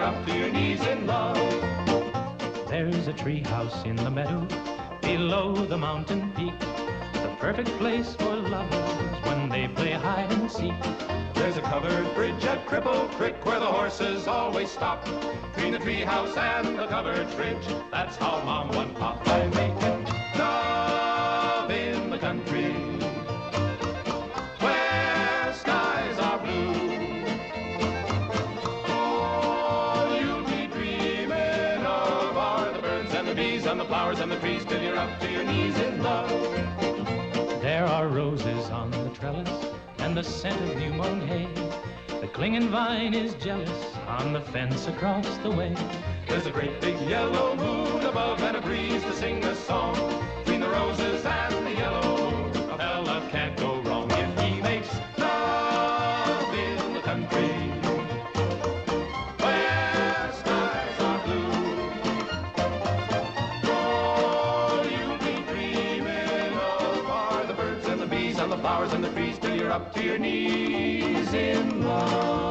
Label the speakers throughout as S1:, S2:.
S1: up to your knees in love.
S2: There's a tree house in the meadow below the mountain peak, the perfect place for lovers when they play hide and seek.
S1: There's a covered bridge at Cripple Creek where the horses always stop. Between the tree house and the covered bridge, that's how Mom won Pop by making love in the country where skies are blue. All you'll be dreaming of are the birds and the bees and the flowers and the trees till you're up to your knees in love.
S2: There are roses on the trellis and the scent of new mown hay. The clinging vine is jealous on the fence across the way.
S1: There's a great big yellow moon above and a breeze to sing a song. Between the roses and the yellow moon, a fella can't go wrong if he makes love in the country where skies are blue. All you'll be dreaming of are the birds and the bees and the flowers and the trees till you're up to your knees in love.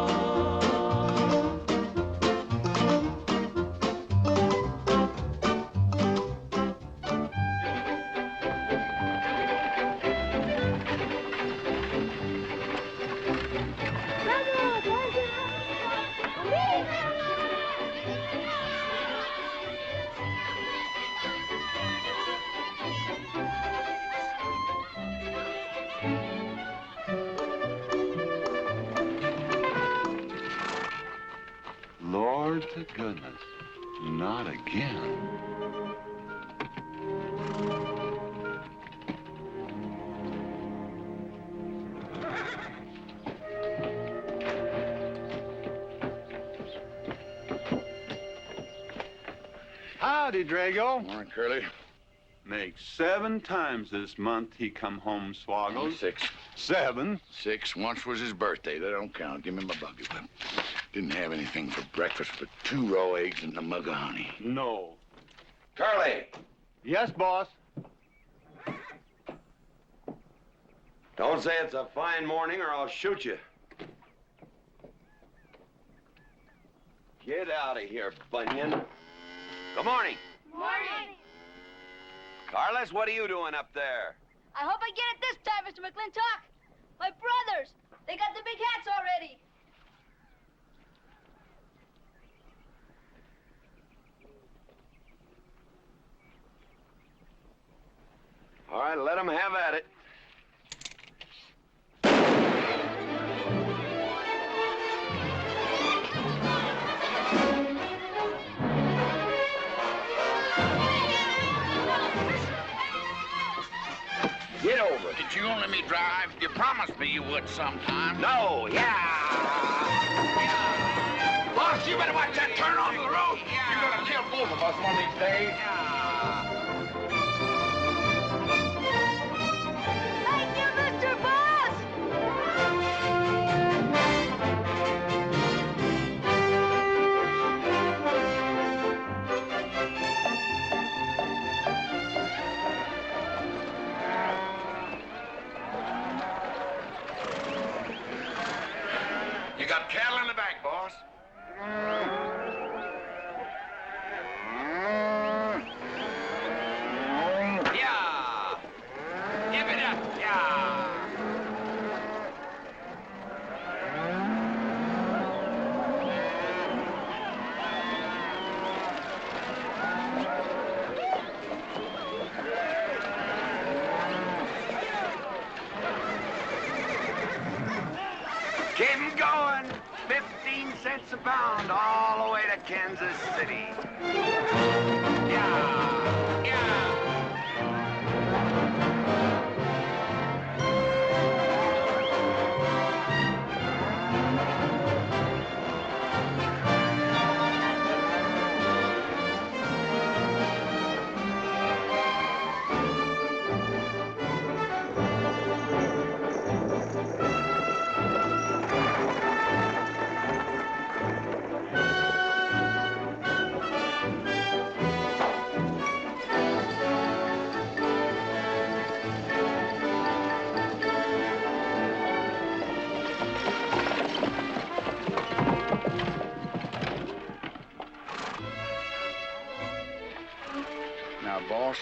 S3: Lord to goodness, not again. Howdy, Drago.
S4: Morning, Curly.
S3: Makes 7 times this month he come home swoggles.
S4: 6.
S3: 7?
S4: 6. Once was his birthday. That don't count. Give me my buggy whip. Didn't have anything for breakfast but 2 raw eggs and a mug of honey.
S3: No.
S5: Curly,
S3: Yes, boss.
S5: don't say it's a fine morning or I'll shoot you. Get out of here, Bunyan. Good morning.
S6: Morning.
S5: Carlos, what are you doing up there?
S6: I hope I get it this time, Mr. McLintock. My brothers, they got the big hats already.
S5: All right, let them have at it. Get over it.
S4: Did you let me drive? You promised me you would sometime.
S5: No, yeah.
S4: Boss, you better watch that turn onto the road. You're gonna kill both of us one of these days.
S6: Thank you, Mr. Boss.
S4: You got cattle in the back, boss.
S5: Yeah. Give it up. Yeah. Keep 'em going. 15 cents a pound all the way to Kansas City. Yeah. Yeah.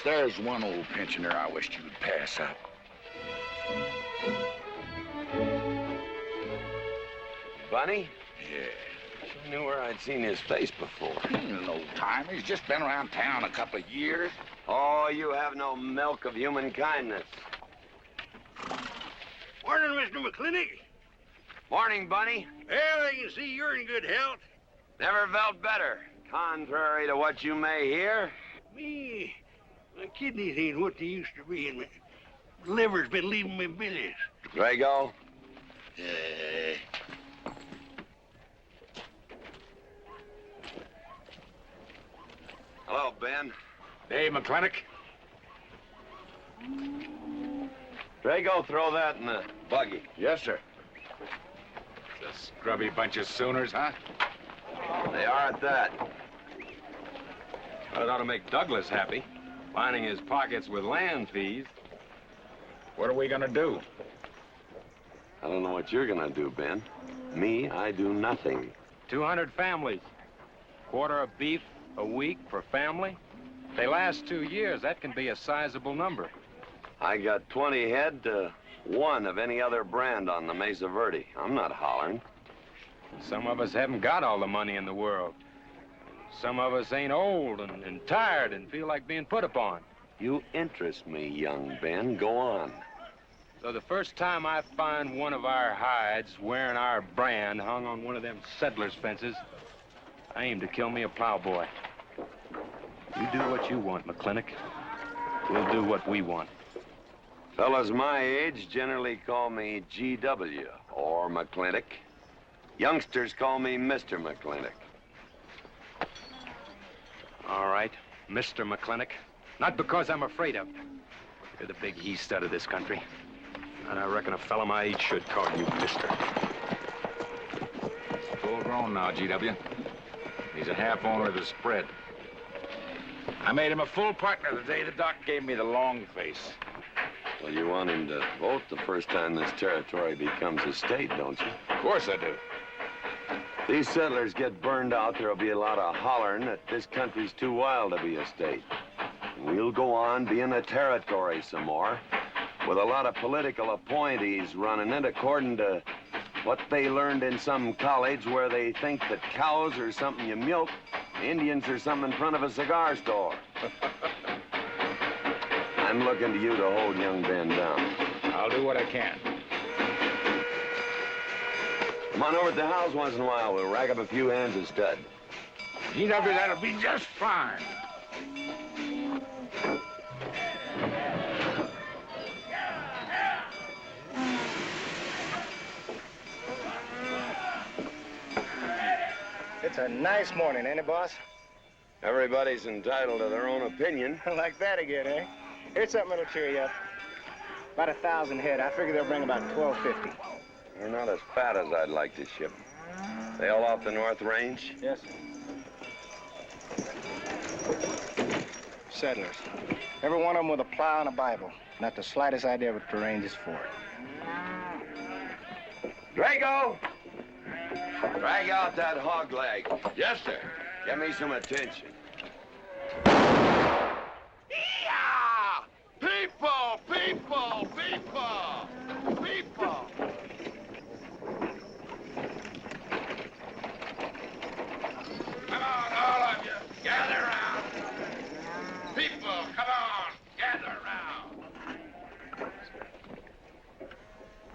S4: There's one old pensioner I wished you'd pass up.
S5: Bunny?
S4: Yeah.
S5: I knew where I'd seen his face before.
S4: He's an old timer. He's just been around town a couple of years.
S5: Oh, you have no milk of human kindness.
S7: Morning, Mr. McLintock.
S5: Morning, Bunny.
S7: Well, I can see you're in good health.
S5: Never felt better. Contrary to what you may hear.
S7: Me, my kidneys ain't what they used to be, and my liver's been leaving me bilious.
S5: Drago? Hello, Ben.
S8: Hey, McLintock.
S5: Drago, throw that in the buggy.
S4: Yes, sir.
S8: The scrubby bunch of Sooners, huh?
S5: They are at that.
S9: That ought to make Douglas happy, lining his pockets with land fees.
S8: What are we gonna do?
S5: I don't know what you're gonna do, Ben. Me, I do nothing.
S9: 200 families. Quarter of beef a week per family. They last 2 years. That can be a sizable number.
S5: I got 20 head to 1 of any other brand on the Mesa Verde. I'm not hollering.
S9: Some of us haven't got all the money in the world. Some of us ain't old and tired and feel like being put upon.
S5: You interest me, young Ben. Go on.
S9: So the first time I find one of our hides wearing our brand hung on one of them settlers' fences, I aim to kill me a plowboy. You do what you want, McLintock. We'll do what we want.
S5: Fellas my age generally call me GW or McLintock. Youngsters call me Mr. McLintock.
S9: All right, Mr. McLintock. Not because I'm afraid of you. You're the big he-stud of this country. And I reckon a fellow my age should call you Mister.
S8: Full grown now, GW. He's a half owner of the spread. I made him a full partner the day the doc gave me the long face.
S5: Well, you want him to vote the first time this territory becomes a state, don't you?
S8: Of course I do.
S5: These settlers get burned out, there'll be a lot of hollering that this country's too wild to be a state. We'll go on being a territory some more, with a lot of political appointees running it according to what they learned in some college where they think that cows are something you milk, Indians are something in front of a cigar store. I'm looking to you to hold young Ben down.
S8: I'll do what I can.
S5: Come on over to the house once in a while. We'll rack up a few hands of stud.
S8: GW, that'll be just fine.
S10: It's a nice morning, ain't it, boss?
S5: Everybody's entitled to their own opinion.
S10: Like that again, eh? Here's something that'll cheer you up. About 1,000 head. I figure they'll bring about 1,250.
S5: They're not as fat as I'd like to ship. They all off the North Range?
S10: Yes, sir. Settlers. Every one of them with a plow and a Bible. Not the slightest idea what the range is for.
S5: Drago! Drag out that hog leg.
S4: Yes, sir.
S5: Give me some attention.
S4: Yeah! People, people, people, people. Come on, all of you, gather around. People, come on, gather around.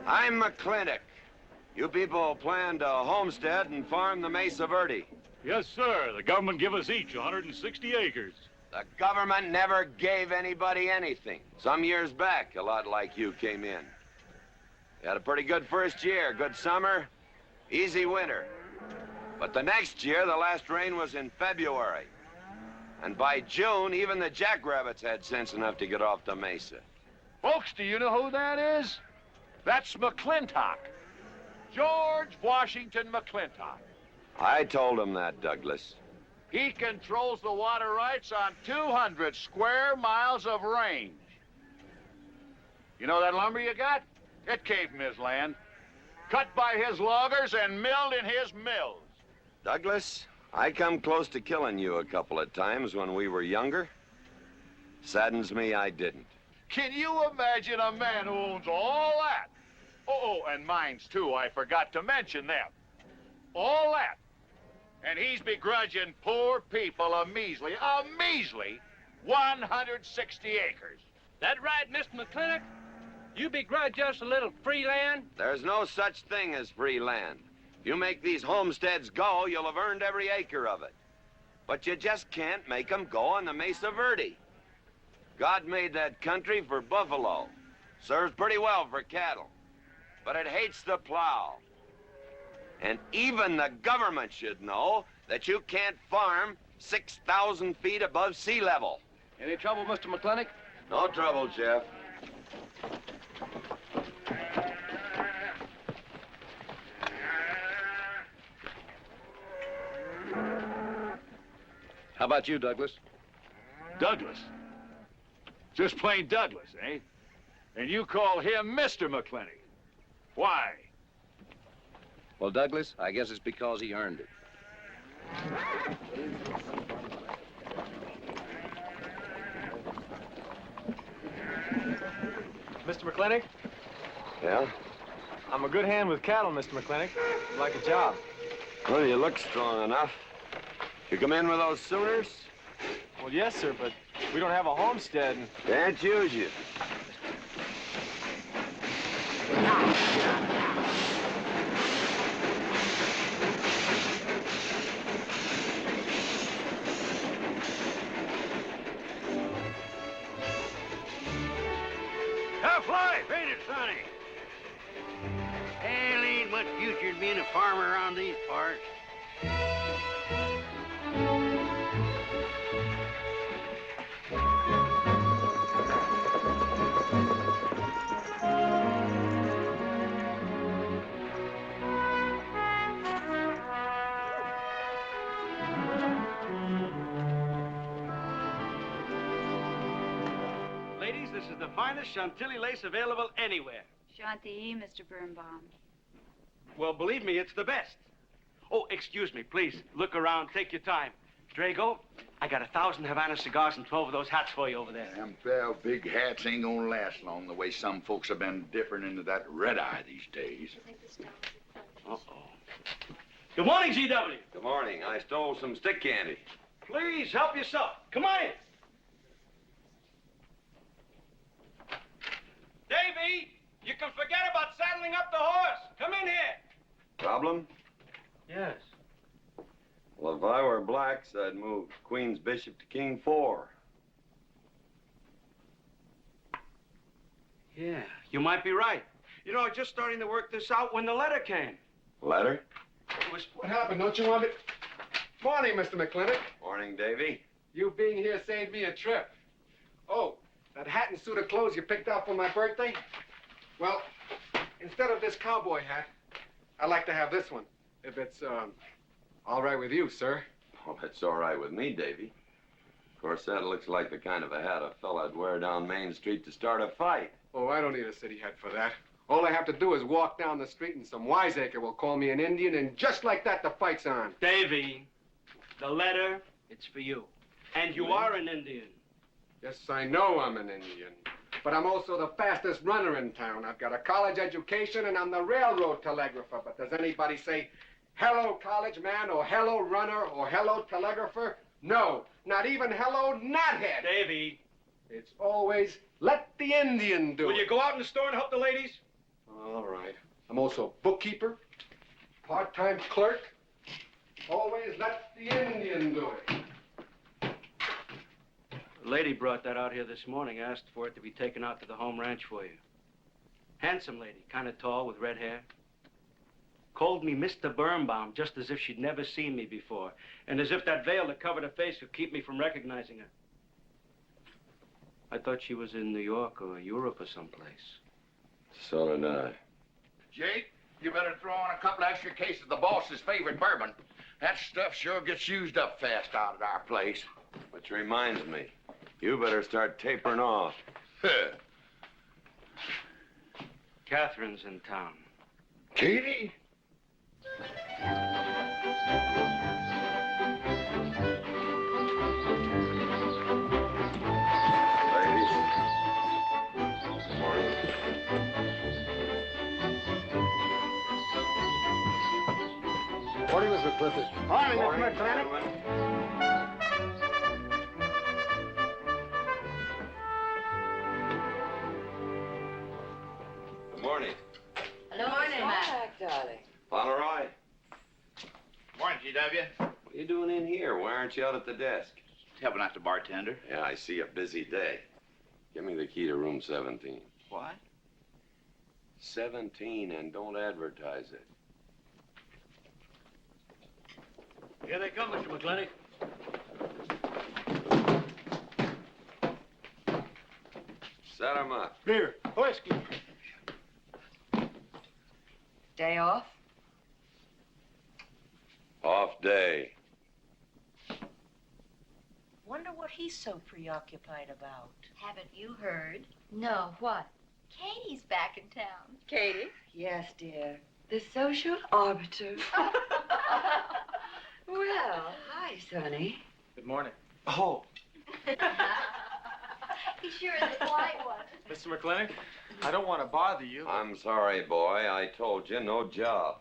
S5: I'm McLintock. You people plan to homestead and farm the Mesa Verde.
S11: Yes, sir. The government give us each 160 acres.
S5: The government never gave anybody anything. Some years back, a lot like you came in. You had a pretty good first year, good summer, easy winter. But the next year, the last rain was in February. And by June, even the jackrabbits had sense enough to get off the mesa.
S7: Folks, do you know who that is? That's McLintock. George Washington McLintock.
S5: I told him that, Douglas.
S7: He controls the water rights on 200 square miles of range. You know that lumber you got? It came from his land. Cut by his loggers and milled in his mills.
S5: Douglas, I come close to killing you a couple of times when we were younger. Saddens me I didn't.
S7: Can you imagine a man who owns all that? Oh, and mines too, I forgot to mention them. All that. And he's begrudging poor people a measly 160 acres.
S9: That right, Mr. McLintock? You begrudge us a little free land?
S5: There's no such thing as free land. If you make these homesteads go, you'll have earned every acre of it. But you just can't make them go on the Mesa Verde. God made that country for buffalo. Serves pretty well for cattle. But it hates the plow. And even the government should know that you can't farm 6,000 feet above sea level.
S10: Any trouble, Mr. McLintock?
S5: No trouble, Jeff.
S10: How about you, Douglas?
S7: Douglas? Just plain Douglas, eh? And you call him Mr. McLintock. Why?
S10: Well, Douglas, I guess it's because he earned it.
S12: Mr. McLintock?
S5: Yeah?
S12: I'm a good hand with cattle, Mr. McLintock. I'd like a job.
S5: Well, you look strong enough. You come in with those Sooners?
S12: Well, yes, sir, but we don't have a homestead.
S5: Can't use you.
S13: Tough life, ain't it, Sonny? Hell, ain't much future in being a farmer around these parts.
S14: Ladies, this is the finest Chantilly lace available anywhere.
S15: Chantilly, Mr. Birnbaum.
S14: Well, believe me, it's the best. Oh, excuse me, please. Look around. Take your time. Drago, I got 1,000 Havana cigars and 12 of those hats for you over there.
S4: Them fair big hats ain't gonna last long the way some folks have been dipping into that red eye these days.
S14: Uh-oh. Good morning, GW.
S5: Good morning. I stole some stick candy.
S14: Please, help yourself. Come on in. Davy, you can forget about saddling up the horse. Come in here.
S5: Problem?
S14: Yes.
S5: Well, if I were blacks, I'd move Queen's Bishop to King 4.
S14: Yeah, you might be right. You know, I was just starting to work this out when the letter came.
S5: Letter?
S14: It was...
S12: What happened? Don't you want me... Morning, Mr. McLintock.
S5: Morning, Davy.
S12: You being here saved me a trip. Oh, that hat and suit of clothes you picked out for my birthday? Well, instead of this cowboy hat, I'd like to have this one. If it's, all right with you, sir.
S5: Oh, that's all right with me, Davy. Of course, that looks like the kind of a hat a fella'd wear down Main Street to start a fight.
S12: Oh, I don't need a city hat for that. All I have to do is walk down the street and some wiseacre will call me an Indian, and just like that, the fight's on.
S14: Davy, the letter, it's for you. And you are an Indian.
S12: Yes, I know I'm an Indian. But I'm also the fastest runner in town. I've got a college education, and I'm the railroad telegrapher. But does anybody say, hello, college man, or hello, runner, or hello, telegrapher? No, not even hello, knothead.
S14: Davy.
S12: It's always, let the Indian do it.
S14: Will you go out in the store and help the ladies?
S12: All right. I'm also bookkeeper, part-time clerk. Always let the Indian do it.
S14: The lady brought that out here this morning, asked for it to be taken out to the home ranch for you. Handsome lady, kind of tall with red hair. Called me Mr. Birnbaum, just as if she'd never seen me before, and as if that veil that covered her face would keep me from recognizing her. I thought she was in New York or Europe or someplace.
S5: So did I.
S4: Jake, you better throw on a couple extra cases of the boss's favorite bourbon. That stuff sure gets used up fast out at our place.
S5: Which reminds me, you better start tapering off.
S14: Catherine's in town.
S4: Katie?
S12: Morning, Mr. McClintock.
S10: Morning, Mr. McLintock.
S5: Good morning.
S6: Hello, Mr. Mac.
S5: Darling. Pomeroy,
S7: Morning, GW.
S5: what are you doing in here? Why aren't you out at the desk?
S7: Helping out the bartender.
S5: Yeah, I see a busy day. Give me the key to room 17.
S7: What?
S5: 17, and don't advertise it.
S11: Here they come, Mr. McLintock.
S5: Set 'em up.
S11: Beer.
S10: Whiskey.
S15: Day off?
S5: Off day.
S15: Wonder what he's so preoccupied about.
S6: Haven't you heard? No, what? Katie's back in town.
S15: Katie?
S16: Yes, dear. The social arbiter. Well, hi, Sonny.
S9: Good morning.
S11: Oh,
S6: He sure is a quiet one.
S11: Mr. McLintock, I don't want to bother you.
S5: I'm sorry, boy. I told you, no job.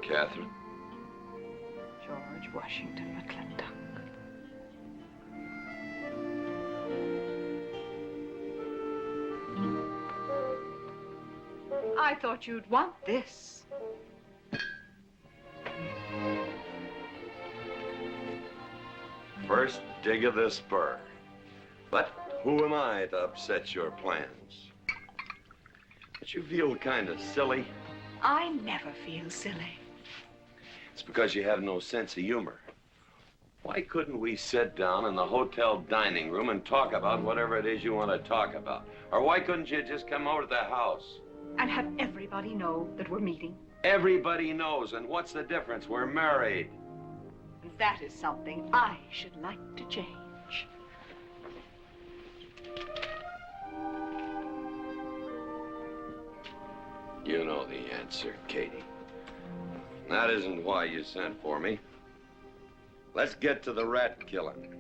S5: Catherine.
S16: George Washington McLintock. I thought you'd want this.
S5: First dig of the spur. But who am I to upset your plans? Don't you feel kind of silly?
S16: I never feel silly.
S5: It's because you have no sense of humor. Why couldn't we sit down in the hotel dining room and talk about whatever it is you want to talk about? Or why couldn't you just come over to the house?
S16: And have everybody know that we're meeting.
S5: Everybody knows, and what's the difference? We're married.
S16: That is something I should like to change.
S5: You know the answer, Katie. That isn't why you sent for me. Let's get to the rat killing.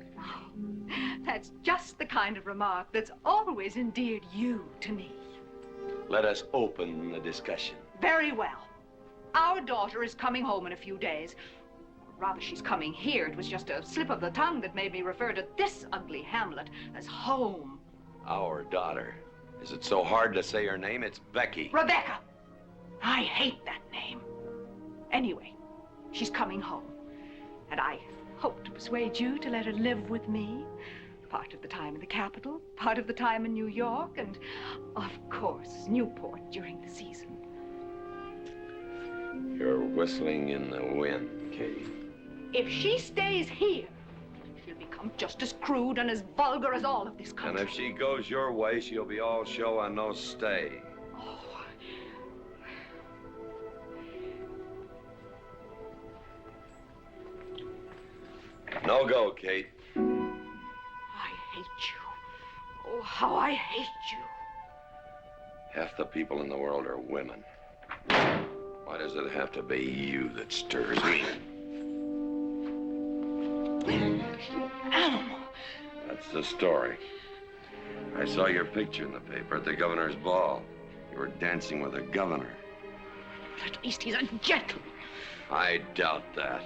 S16: That's just the kind of remark that's always endeared you to me.
S5: Let us open the discussion.
S16: Very well. Our daughter is coming home in a few days. Rather, she's coming here. It was just a slip of the tongue that made me refer to this ugly hamlet as home.
S5: Our daughter. Is it so hard to say her name? It's Becky.
S16: Rebecca. I hate that name. Anyway, she's coming home. And I hope to persuade you to let her live with me. Part of the time in the capital, part of the time in New York, and, of course, Newport during the season.
S5: You're whistling in the wind, Katie.
S16: If she stays here, she'll become just as crude and as vulgar as all of this country.
S5: And if she goes your way, she'll be all show and no stay. No go, Kate.
S16: I hate you. Oh, how I hate you.
S5: Half the people in the world are women. Why does it have to be you that stirs me?
S16: You animal.
S5: That's the story. I saw your picture in the paper at the governor's ball. You were dancing with the governor.
S16: At least he's a gentleman.
S5: I doubt that.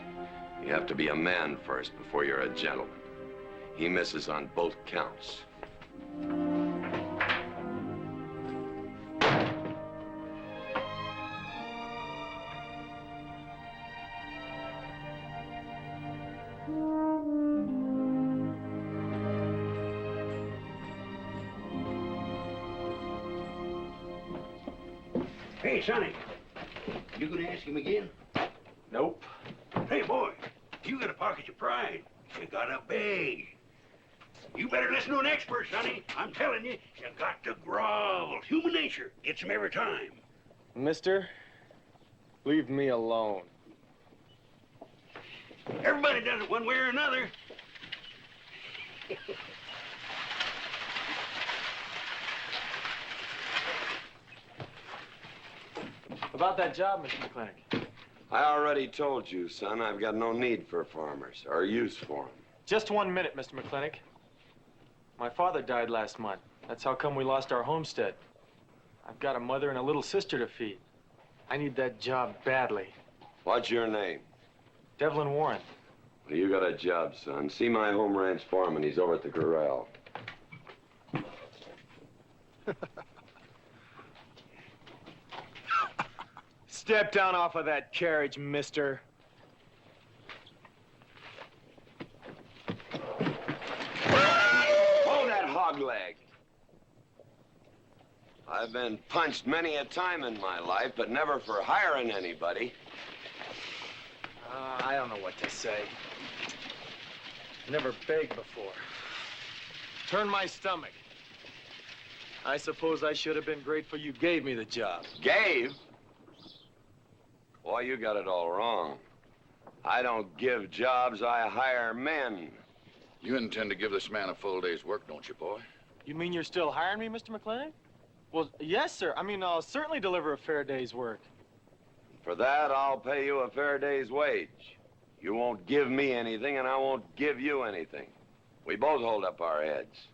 S5: You have to be a man first before you're a gentleman. He misses on both counts.
S13: Hey, Sonny, you gonna ask him again?
S11: Nope.
S13: Hey, boy, you got a pocket of pride. You got a bag. You better listen to an expert, Sonny. I'm telling you, you got to grovel. Human nature gets him every time.
S17: Mister, leave me alone.
S13: Everybody does it one way or another.
S17: About that job, Mr. McLintock.
S5: I already told you, son, I've got no need for farmers or use for them.
S17: Just 1 minute, Mr. McLintock. My father died last month. That's how come we lost our homestead. I've got a mother and a little sister to feed. I need that job badly.
S5: What's your name?
S17: Devlin Warren.
S5: Well, you got a job, son. See my home ranch foreman. He's over at the corral.
S17: Step down off of that carriage, mister.
S5: Hold that hog leg. I've been punched many a time in my life, but never for hiring anybody.
S17: I don't know what to say. Never begged before. Turn my stomach. I suppose I should have been grateful you gave me the job.
S5: Gave? Boy, you got it all wrong. I don't give jobs, I hire men.
S4: You intend to give this man a full day's work, don't you, boy?
S17: You mean you're still hiring me, Mr. McLintock? Well, yes, sir. I mean, I'll certainly deliver a fair day's work.
S5: For that, I'll pay you a fair day's wage. You won't give me anything, and I won't give you anything. We both hold up our heads.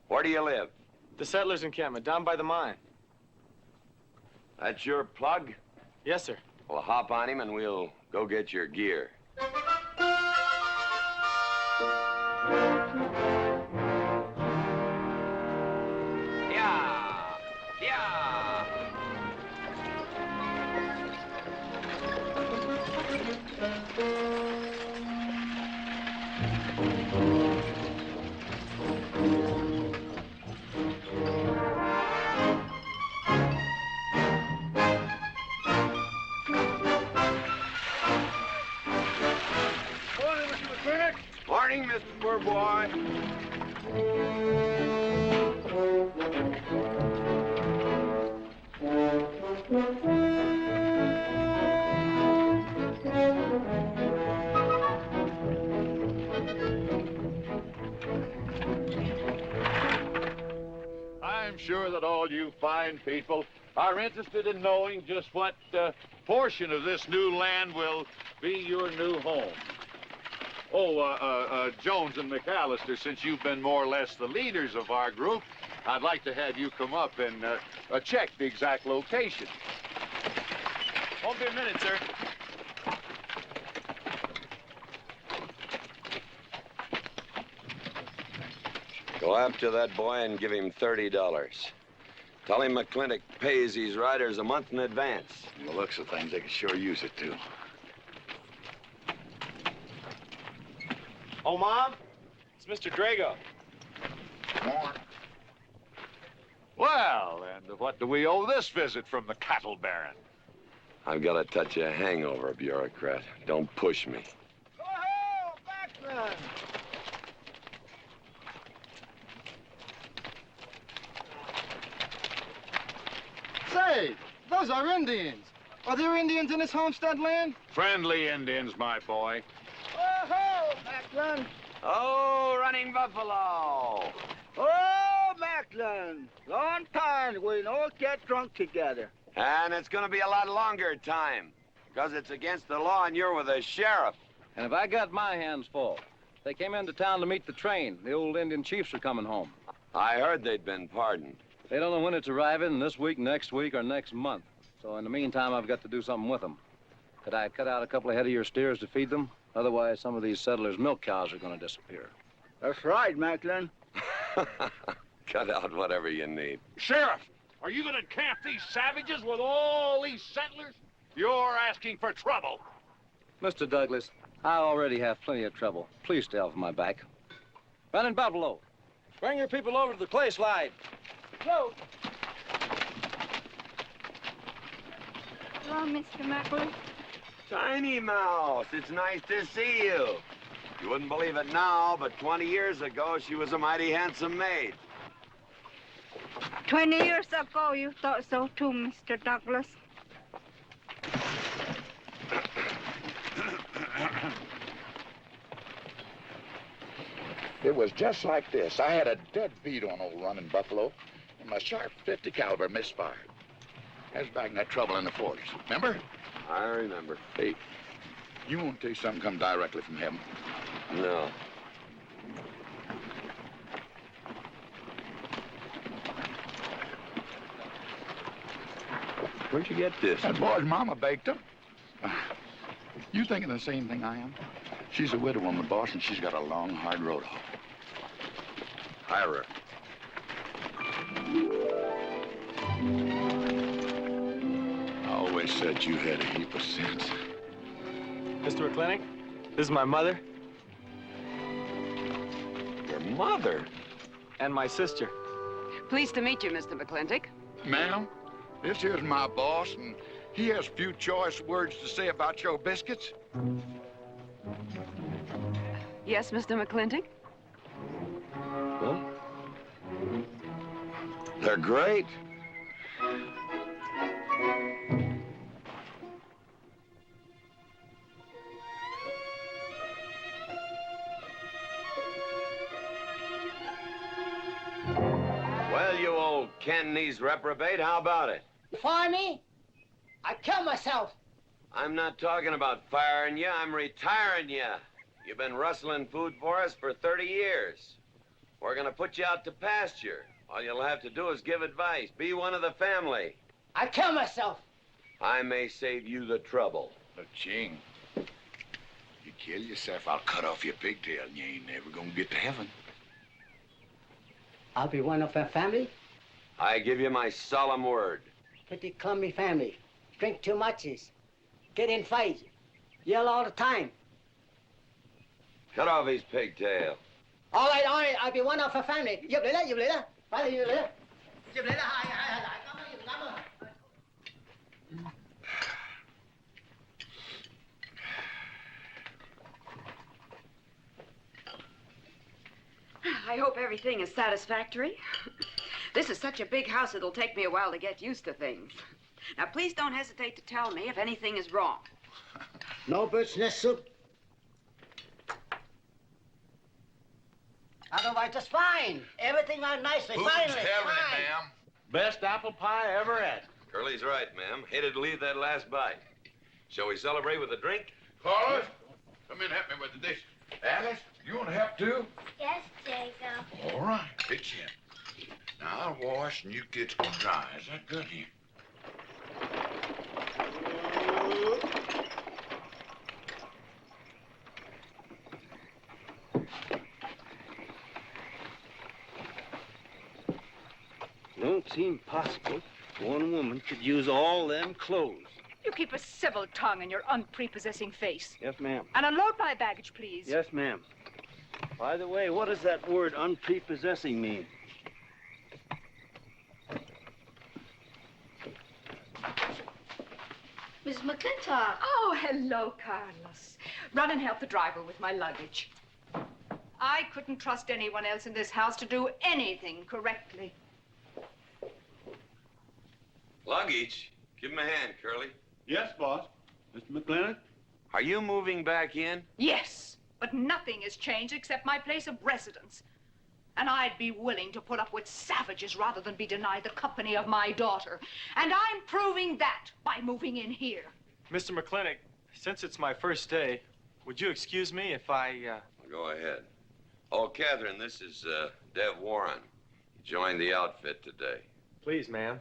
S5: Where do you live?
S17: The settlers' encampment, down by the mine.
S5: That's your plug?
S17: Yes, sir.
S5: Well, hop on him, and we'll go get your gear. Morning, Mr. Poor Boy.
S7: I'm sure that all you fine people are interested in knowing just what portion of this new land will be your new home. Oh, Jones and McAllister, since you've been more or less the leaders of our group, I'd like to have you come up and check the exact location.
S17: Won't be a minute, sir.
S5: Go after that boy and give him $30. Tell him McLintock pays these riders a month in advance.
S4: From the looks of things, they could sure use it, too.
S17: Oh, Mom? It's Mr. Drago.
S7: Well, and what do we owe this visit from the cattle baron?
S5: I've got a touch of hangover, bureaucrat. Don't push me.
S10: Oh, backman! Say, those are Indians. Are there Indians in this homestead land?
S7: Friendly Indians, my boy.
S10: Oh, Macklin!
S5: Oh, running buffalo!
S10: Oh, Macklin! Long time we don't get drunk together.
S5: And it's gonna be a lot longer time, because it's against the law and you're with the sheriff.
S18: And if I got my hands full, they came into town to meet the train. The old Indian chiefs are coming home.
S5: I heard they'd been pardoned.
S18: They don't know when it's arriving, this week, next week, or next month. So in the meantime, I've got to do something with them. Could I cut out a couple of head of your steers to feed them? Otherwise, some of these settlers' milk cows are going to disappear.
S10: That's right, Macklin.
S5: Cut out whatever you need.
S7: Sheriff, are you going to camp these savages with all these settlers? You're asking for trouble.
S18: Mr. Douglas, I already have plenty of trouble. Please stay off my back. Running Buffalo, bring your people over to the clay slide.
S10: Go.
S6: Hello, Mr. Macklin.
S5: Tiny Mouse, it's nice to see you. You wouldn't believe it now, but 20 years ago, she was a mighty handsome maid.
S6: 20 years ago, you thought so too, Mr. Douglas.
S4: It was just like this. I had a dead beat on old running Buffalo, and my sharp 50 caliber misfired. That was back in that trouble in the 40s. Remember?
S5: I remember.
S4: Hey, you want to tell you something come directly from heaven?
S5: No. Where'd you get this?
S4: That boy's mama baked them. You thinking the same thing I am? She's a widow woman, boss, and she's got a long, hard road home.
S5: Hire her.
S4: I always said you had a heap of sense.
S17: Mr. McLintock, this is my mother.
S5: Your mother?
S17: And my sister.
S19: Pleased to meet you, Mr. McLintock.
S4: Ma'am, this here's my boss, and he has few choice words to say about your biscuits.
S19: Yes, Mr. McLintock?
S5: Well, they're great. Well, you old Cantonese reprobate, how about it?
S20: Fire me? I'd kill myself.
S5: I'm not talking about firing you, I'm retiring you. You've been rustling food for us for 30 years. We're gonna put you out to pasture. All you'll have to do is give advice. Be one of the family.
S20: I'd kill myself.
S5: I may save you the trouble.
S4: Look, Ching, you kill yourself, I'll cut off your pigtail, and you ain't never gonna get to heaven.
S20: I'll be one of our family.
S5: I give you my solemn word.
S20: Pretty clumsy family. Drink too much, get in fights, yell all the time.
S5: Cut off his pigtail.
S20: All right, I'll be one of our family. Giúp lấy đó. Phải là giúp lấy đó. Giúp lấy đó, hai. Cảm ơn.
S19: I hope everything is satisfactory. This is such a big house, it'll take me a while to get used to things. Now, please don't hesitate to tell me if anything is wrong.
S20: No bird's nest soup. Otherwise, just fine. Everything went nicely, finally.
S4: ma'am?
S7: Best apple pie ever had.
S5: Curly's right, ma'am. Hated to leave that last bite. Shall we celebrate with a drink?
S4: Carlos, come in and help me with the dishes. Alice, you want to help too?
S6: Yes, Jacob.
S4: All right, pitch in. Now, I'll wash and you kids can dry. Is that good here?
S14: Don't seem possible one woman could use all them clothes.
S16: You keep a civil tongue in your unprepossessing face.
S14: Yes, ma'am.
S16: And unload my baggage, please.
S14: Yes, ma'am. By the way, what does that word unprepossessing mean?
S6: Miss McLintock.
S16: Oh, hello, Carlos. Run and help the driver with my luggage. I couldn't trust anyone else in this house to do anything correctly.
S5: Luggage? Give him a hand, Curly.
S3: Yes, boss. Mr. McLintock?
S5: Are you moving back in?
S16: Yes, but nothing has changed except my place of residence. And I'd be willing to put up with savages rather than be denied the company of my daughter. And I'm proving that by moving in here.
S17: Mr. McLintock, since it's my first day, would you excuse me if I,
S5: Go ahead. Oh, Catherine, this is, Dev Warren. He joined the outfit today.
S17: Please, ma'am.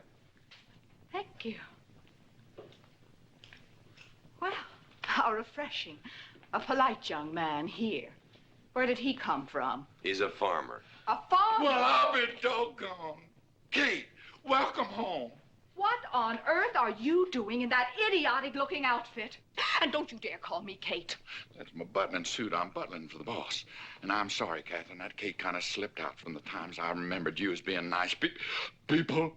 S16: Thank you. Well, how refreshing. A polite young man here. Where did he come from?
S5: He's a farmer.
S16: A farmer?
S4: Well, I'll be doggone. Kate, welcome home.
S16: What on earth are you doing in that idiotic-looking outfit? And don't you dare call me Kate.
S4: That's my butling suit. I'm butling for the boss. And I'm sorry, Catherine. That Kate kind of slipped out from the times I remembered you as being nice people.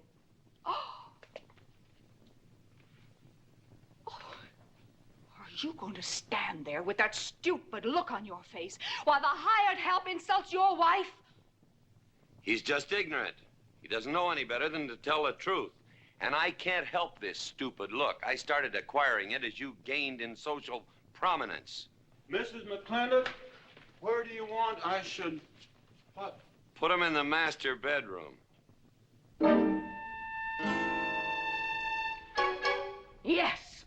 S16: Are you going to stand there with that stupid look on your face while the hired help insults your wife?
S5: He's just ignorant. He doesn't know any better than to tell the truth. And I can't help this stupid look. I started acquiring it as you gained in social prominence.
S3: Mrs. McLintock, where do you want I should
S5: What? Put him in the master bedroom.
S16: Yes.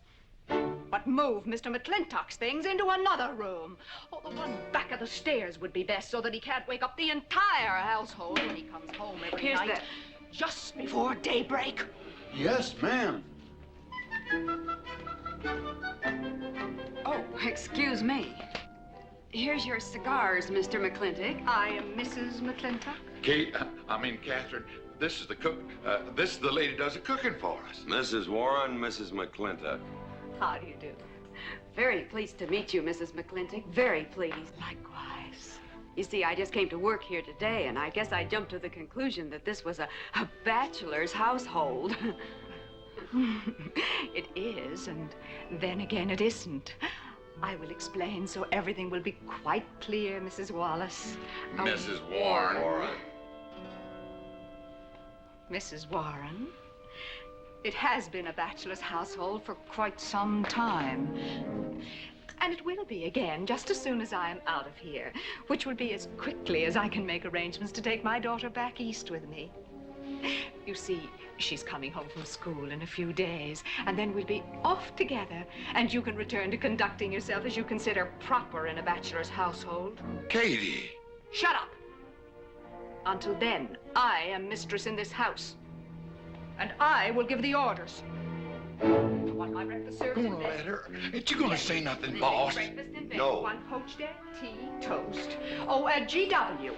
S16: But move Mr. McLintock's things into another room. Oh, the one back of the stairs would be best so that he can't wake up the entire household when he comes home every night. Just before daybreak.
S3: Yes, ma'am.
S19: Oh, excuse me. Here's your cigars, Mr. McLintock.
S16: I am Mrs. McLintock.
S7: Kate, Catherine, this is the cook. This is the lady does the cooking for us.
S5: Mrs. Warren, Mrs. McLintock.
S16: How do you do?
S19: Very pleased to meet you, Mrs. McLintock. Very pleased.
S16: Likewise.
S19: You see, I just came to work here today, and I guess I jumped to the conclusion that this was a bachelor's household.
S16: It is, and then again it isn't. I will explain so everything will be quite clear, Mrs. Wallace.
S7: Mrs. Warren.
S16: Mrs. Warren, it has been a bachelor's household for quite some time. And it will be again, just as soon as I am out of here, which will be as quickly as I can make arrangements to take my daughter back east with me. You see, she's coming home from school in a few days, and then we'll be off together, and you can return to conducting yourself as you consider proper in a bachelor's household.
S7: Katie!
S16: Shut up! Until then, I am mistress in this house, and I will give the orders. I want my breakfast served in bed.
S7: Let her. Ain't you gonna say nothing, boss?
S16: Breakfast in bed.
S7: No.
S16: 1 poached egg, tea, toast. Oh, GW.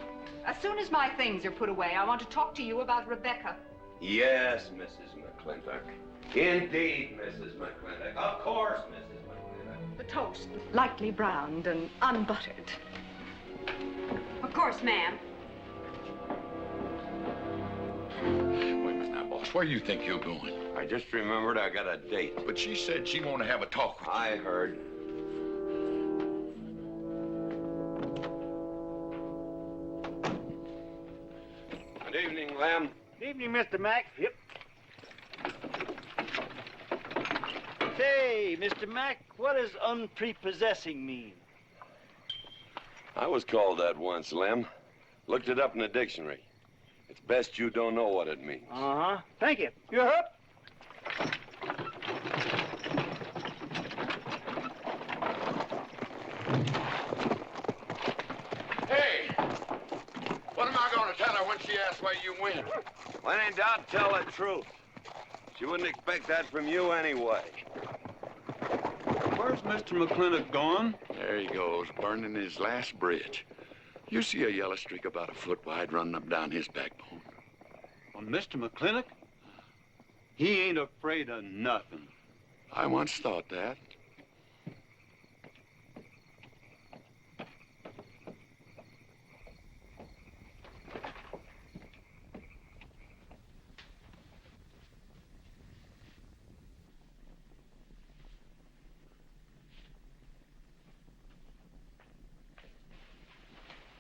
S16: As soon as my things are put away, I want to talk to you about Rebecca.
S5: Yes, Mrs. McLintock. Indeed, Mrs. McLintock. Of course, Mrs. McLintock.
S16: The toast, lightly browned and unbuttered.
S19: Of course, ma'am.
S7: Wait a minute now, boss. Where do you think you're going?
S5: I just remembered I got a date.
S7: But she said she wanted to have a talk with you.
S5: I heard. Good evening, Lem.
S10: Good evening, Mr. Mack. Yep. Say, Mr. Mack, what does unprepossessing mean?
S5: I was called that once, Lem. Looked it up in the dictionary. It's best you don't know what it means.
S10: Uh-huh. Thank you. You up?
S7: Hey! What am I gonna tell her when she asks where you went?
S5: When in doubt, tell the truth. She wouldn't expect that from you anyway.
S3: Where's Mr. McLintock going?
S7: There he goes, burning his last bridge. You see a yellow streak about a foot wide running up down his backbone.
S3: Well, Mr. McLintock? He ain't afraid of nothing.
S7: I once thought that.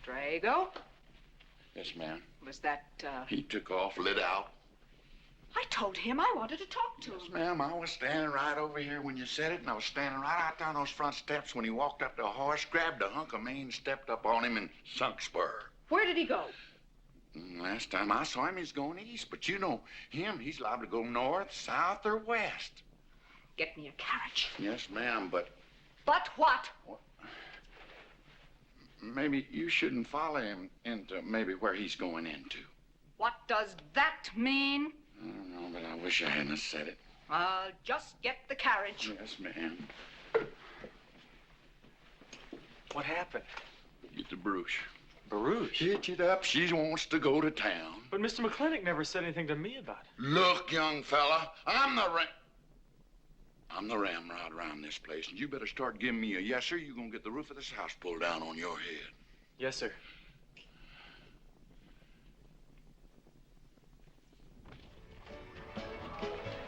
S16: Drago?
S7: Yes, ma'am.
S16: Was that,
S7: He took off, lit out.
S16: I told him I wanted to talk to him.
S7: Yes, ma'am. I was standing right over here when you said it, and I was standing right out there on those front steps when he walked up to a horse, grabbed a hunk of mane, stepped up on him, and sunk spur.
S16: Where did he go?
S7: Last time I saw him, he's going east. But you know him, he's liable to go north, south, or west.
S16: Get me a carriage.
S7: Yes, ma'am, but
S16: But what?
S7: maybe you shouldn't follow him into maybe where he's going into.
S16: What does that mean?
S7: I don't know, but I wish I hadn't have said it.
S16: Just get the carriage.
S7: Yes, ma'am.
S17: What happened?
S7: Get the brooch.
S17: Baruch?
S7: Hitch it up. She wants to go to town.
S17: But Mr. McLintock never said anything to me about it.
S7: Look, young fella, I'm the ramrod around this place, and you better start giving me a yes, sir. You're gonna get the roof of this house pulled down on your head.
S17: Yes, sir.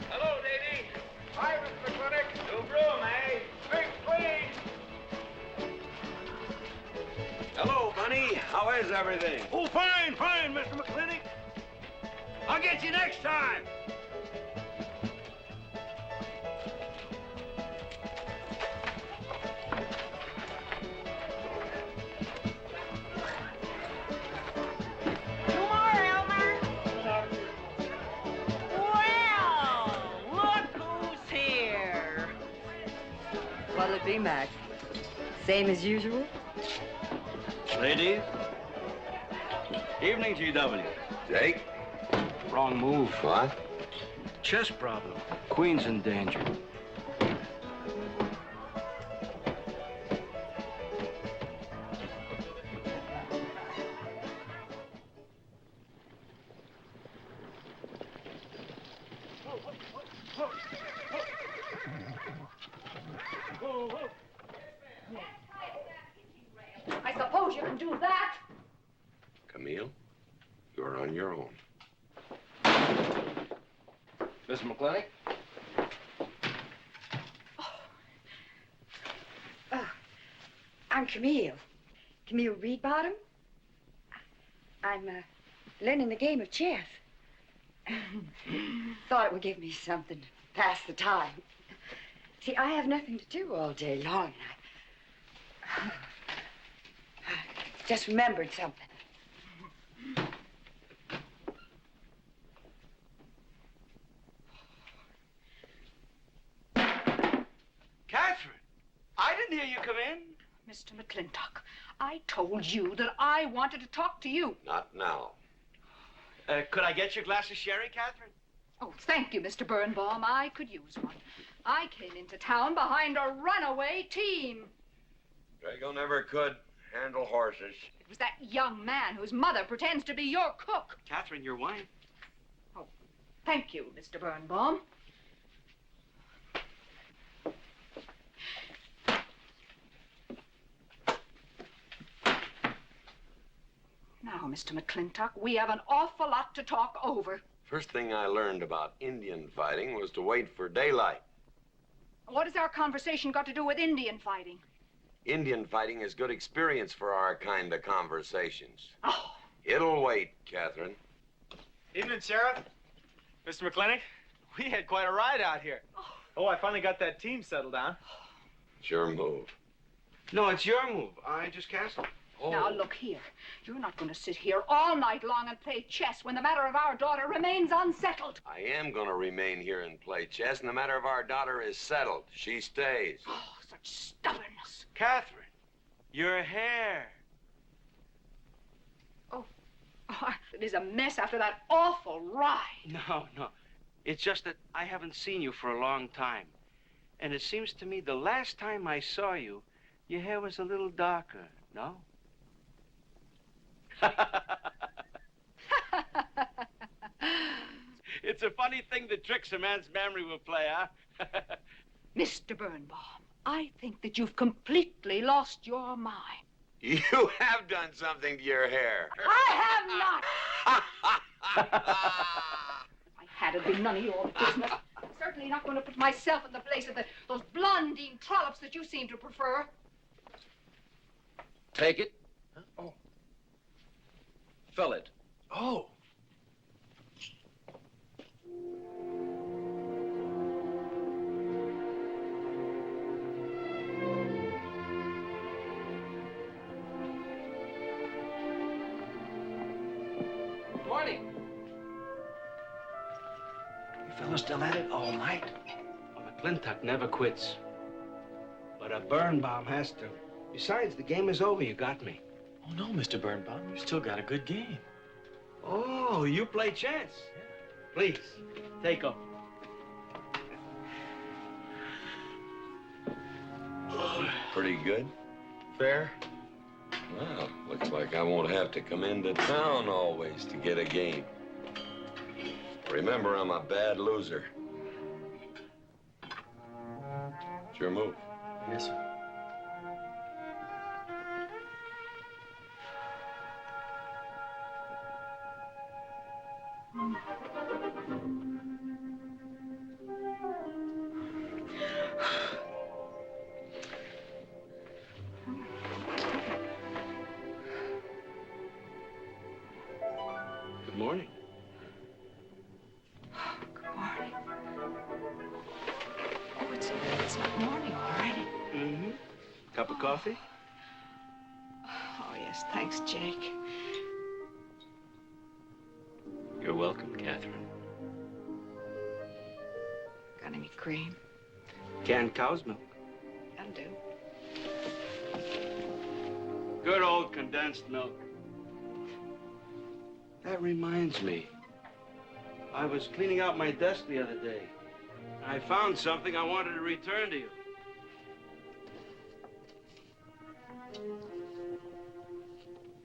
S10: Hello, lady. Hi, Mr. McLintock. New broom, eh? Sweep, clean.
S5: Hello, Bunny. How is everything?
S10: Oh, fine, fine, Mr. McLintock. I'll get you next time.
S19: Dorothy, Max. Same as usual?
S14: Ladies. Evening, GW.
S5: Jake?
S14: Wrong move.
S5: What?
S14: Chess problem. Queen's in danger.
S16: I suppose you can do that.
S5: Camille, you're on your own.
S18: Mr. McLintock?
S19: I'm Camille. Camille Reedbottom. I'm learning the game of chess. Thought it would give me something to pass the time. See, I have nothing to do all day long. I just remembered something.
S14: Catherine, I didn't hear you come in.
S16: Mr. McLintock, I told you that I wanted to talk to you.
S5: Not now.
S14: Could I get you a glass of sherry, Catherine?
S16: Oh, thank you, Mr. Birnbaum. I could use one. I came into town behind a runaway team.
S5: Drago never could handle horses.
S16: It was that young man whose mother pretends to be your cook.
S14: Catherine, your wine.
S16: Oh, thank you, Mr. Birnbaum. Now, Mr. McLintock, we have an awful lot to talk over.
S5: First thing I learned about Indian fighting was to wait for daylight.
S16: What has our conversation got to do with Indian fighting?
S5: Indian fighting is good experience for our kind of conversations.
S16: Oh.
S5: It'll wait, Catherine.
S17: Evening, Sheriff. Mr. McLintock, we had quite a ride out here. Oh, I finally got that team settled down.
S5: It's your move.
S14: No, it's your move. I just castled.
S5: Oh.
S16: Now, look here. You're not going to sit here all night long and play chess when the matter of our daughter remains unsettled.
S5: I am going to remain here and play chess, and the matter of our daughter is settled. She stays.
S16: Oh, such stubbornness.
S14: Catherine, your hair.
S16: Oh, it is a mess after that awful ride.
S14: No. It's just that I haven't seen you for a long time. And it seems to me the last time I saw you, your hair was a little darker, no? It's a funny thing that tricks a man's memory will play, huh?
S16: Mr. Birnbaum, I think that you've completely lost your mind.
S5: You have done something to your hair.
S16: I have not. I had it been none of your business. I'm certainly not going to put myself in the place of those blondine trollops that you seem to prefer.
S18: Take it. Huh? Oh. Fill it.
S17: Oh.
S20: Morning. You fellas still at it all night?
S14: McLintock never quits. But a Birnbaum has to. Besides, the game is over. You got me.
S17: Oh, no, Mr. Birnbaum. You still got a good game.
S14: Oh, you play chess? Please, take over.
S5: Pretty good.
S17: Fair.
S5: Well, looks like I won't have to come into town always to get a game. Remember, I'm a bad loser. It's your move.
S17: Yes, sir.
S14: Good morning.
S16: Good morning. Oh, it's not morning already.
S14: Mm-hmm. Cup of coffee?
S16: Oh, yes, thanks, Jake.
S14: You're welcome, Catherine.
S16: Got any cream?
S14: Canned cow's milk.
S16: A Mountain Dew.
S14: Good old condensed milk. That reminds me. I was cleaning out my desk the other day. I found something I wanted to return to you.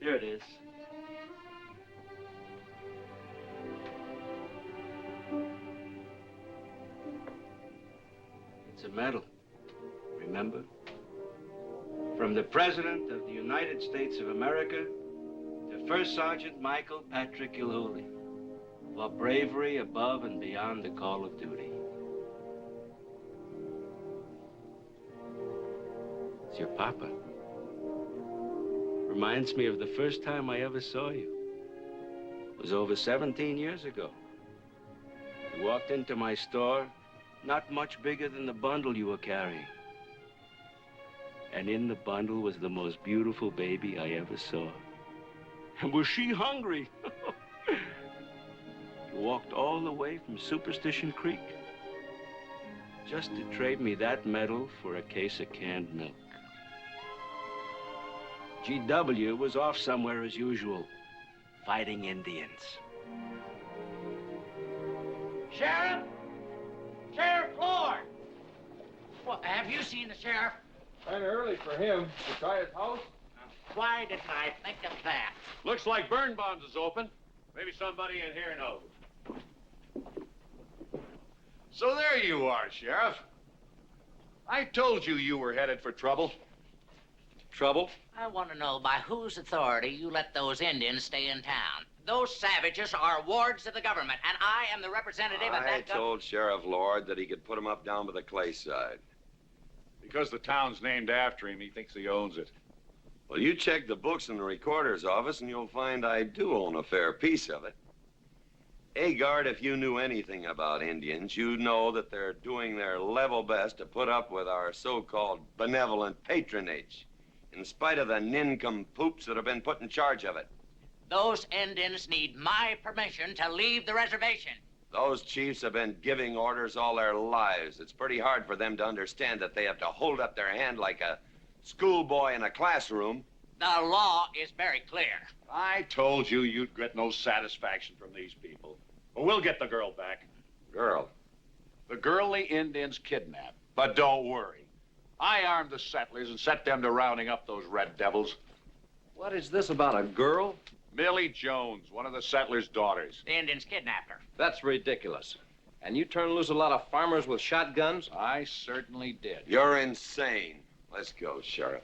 S14: Here it is. It's a medal, remember? From the President of the United States of America to First Sergeant Michael Patrick Gilhooly for bravery above and beyond the call of duty. It's your papa. Reminds me of the first time I ever saw you. It was over 17 years ago. You walked into my store, not much bigger than the bundle you were carrying. And in the bundle was the most beautiful baby I ever saw. And was she hungry? You walked all the way from Superstition Creek just to trade me that medal for a case of canned milk. GW was off somewhere as usual, fighting Indians.
S10: Sheriff? Sheriff Lord! Well, have you seen the sheriff?
S11: Kind of early for him. To try his house?
S10: Why didn't I think of that?
S7: Looks like Birnbaum's is open. Maybe somebody in here knows. So there you are, Sheriff. I told you were headed for trouble.
S18: Trouble?
S10: I want to know by whose authority you let those Indians stay in town. Those savages are wards of the government, and I am the representative of
S5: I
S10: that
S5: told Sheriff Lord that he could put him up down by the clay side.
S7: Because the town's named after him, he thinks he owns it.
S5: Well, you check the books in the recorder's office, and you'll find I do own a fair piece of it. Agard, if you knew anything about Indians, you'd know that they're doing their level best to put up with our so-called benevolent patronage, in spite of the nincompoops that have been put in charge of it.
S10: Those Indians need my permission to leave the reservation.
S5: Those chiefs have been giving orders all their lives. It's pretty hard for them to understand that they have to hold up their hand like a schoolboy in a classroom.
S10: The law is very clear.
S7: I told you you'd get no satisfaction from these people. But we'll get the girl back.
S5: Girl?
S7: The girl the Indians kidnapped. But don't worry. I armed the settlers and set them to rounding up those red devils.
S18: What is this about a girl?
S7: Millie Jones, one of the settlers' daughters.
S10: The Indians kidnapped her.
S18: That's ridiculous. And you turn loose a lot of farmers with shotguns?
S7: I certainly did.
S5: You're insane. Let's go, Sheriff.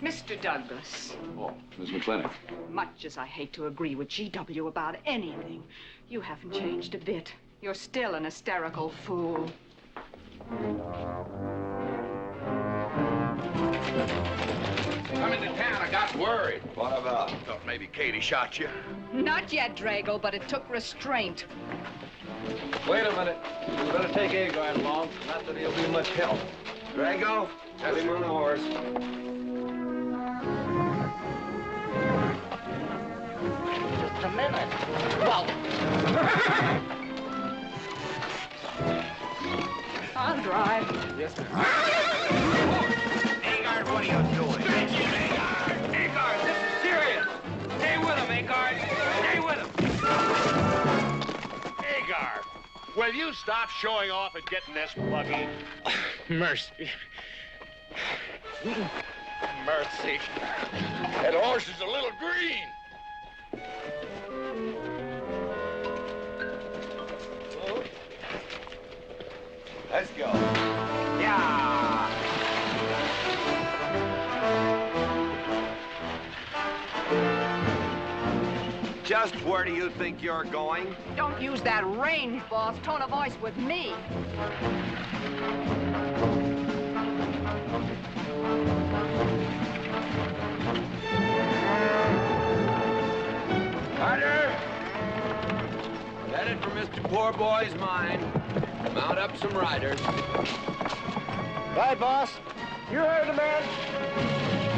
S16: Mr. Douglas,
S7: Oh, Miss McLintock.
S16: much as I hate to agree with GW about anything, you haven't changed a bit. You're still an hysterical fool.
S7: Coming to town, I got worried.
S5: What about?
S7: Thought maybe Katie shot you.
S16: Not yet, Drago, but it took restraint.
S18: Wait a minute. You better take Agard along. Not that he'll be much help.
S5: Drago, have him on the horse.
S10: Just a minute. Well,
S16: I'll drive.
S18: Yes, sir.
S10: Agard, what are you doing?
S9: Agard, this is serious. Stay with him, Agard. Stay with him.
S7: Agar, will you stop showing off and getting this buggy?
S9: Mercy.
S7: Mercy. That horse is a little green.
S5: Let's go.
S10: yeah.
S5: Just where do you think you're going?
S16: Don't use that range, boss. Tone of voice with me.
S9: Carter! Headed for Mr. Poor Boy's mine. Mount up some riders.
S20: Right, boss. You heard the man.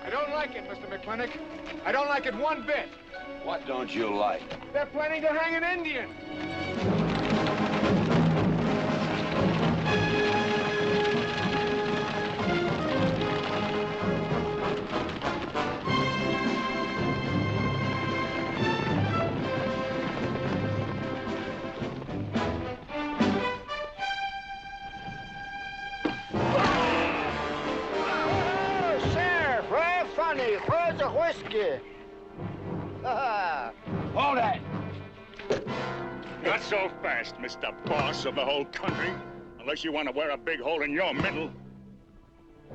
S12: I don't like it, Mr. McLintock. I don't like it one bit.
S5: What don't you like?
S12: They're planning to hang an Indian.
S21: whiskey.
S13: Hold that! Not so fast, Mr. Boss of the whole country. Unless you want to wear a big hole in your middle.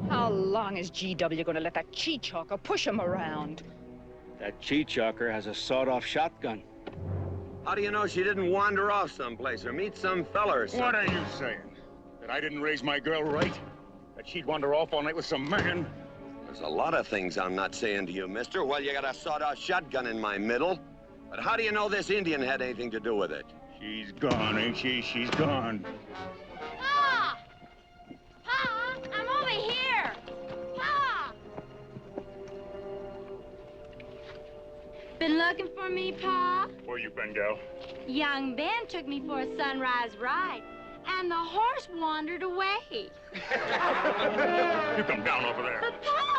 S16: How long is GW going to let that cheat-chalker push him around?
S9: That cheat-chalker has a sawed-off shotgun.
S5: How do you know she didn't wander off someplace or meet some fella or something?
S13: What are you saying? That I didn't raise my girl right? That she'd wander off all night with some man?
S5: There's a lot of things I'm not saying to you, mister. Well, you got a sawed-off shotgun in my middle. But how do you know this Indian had anything to do with it?
S13: She's gone, ain't she? She's gone.
S6: Pa! Pa! I'm over here! Pa! Been looking for me, Pa?
S13: Where you been, gal?
S6: Young Ben took me for a sunrise ride, and the horse wandered away.
S13: You come down over there.
S6: But, Pa!